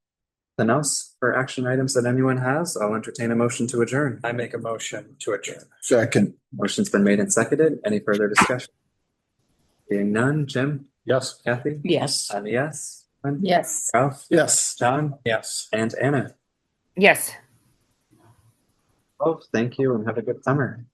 nothing else for action items that anyone has. I'll entertain a motion to adjourn. I make a motion to adjourn. Second. Motion's been made and seconded. Any further discussion? Being none, Jim, Yes. Kathy, Yes. I'm a yes. Yes. Ralph, Yes. John, Yes. and Anna. Yes. Oh, thank you and have a good summer.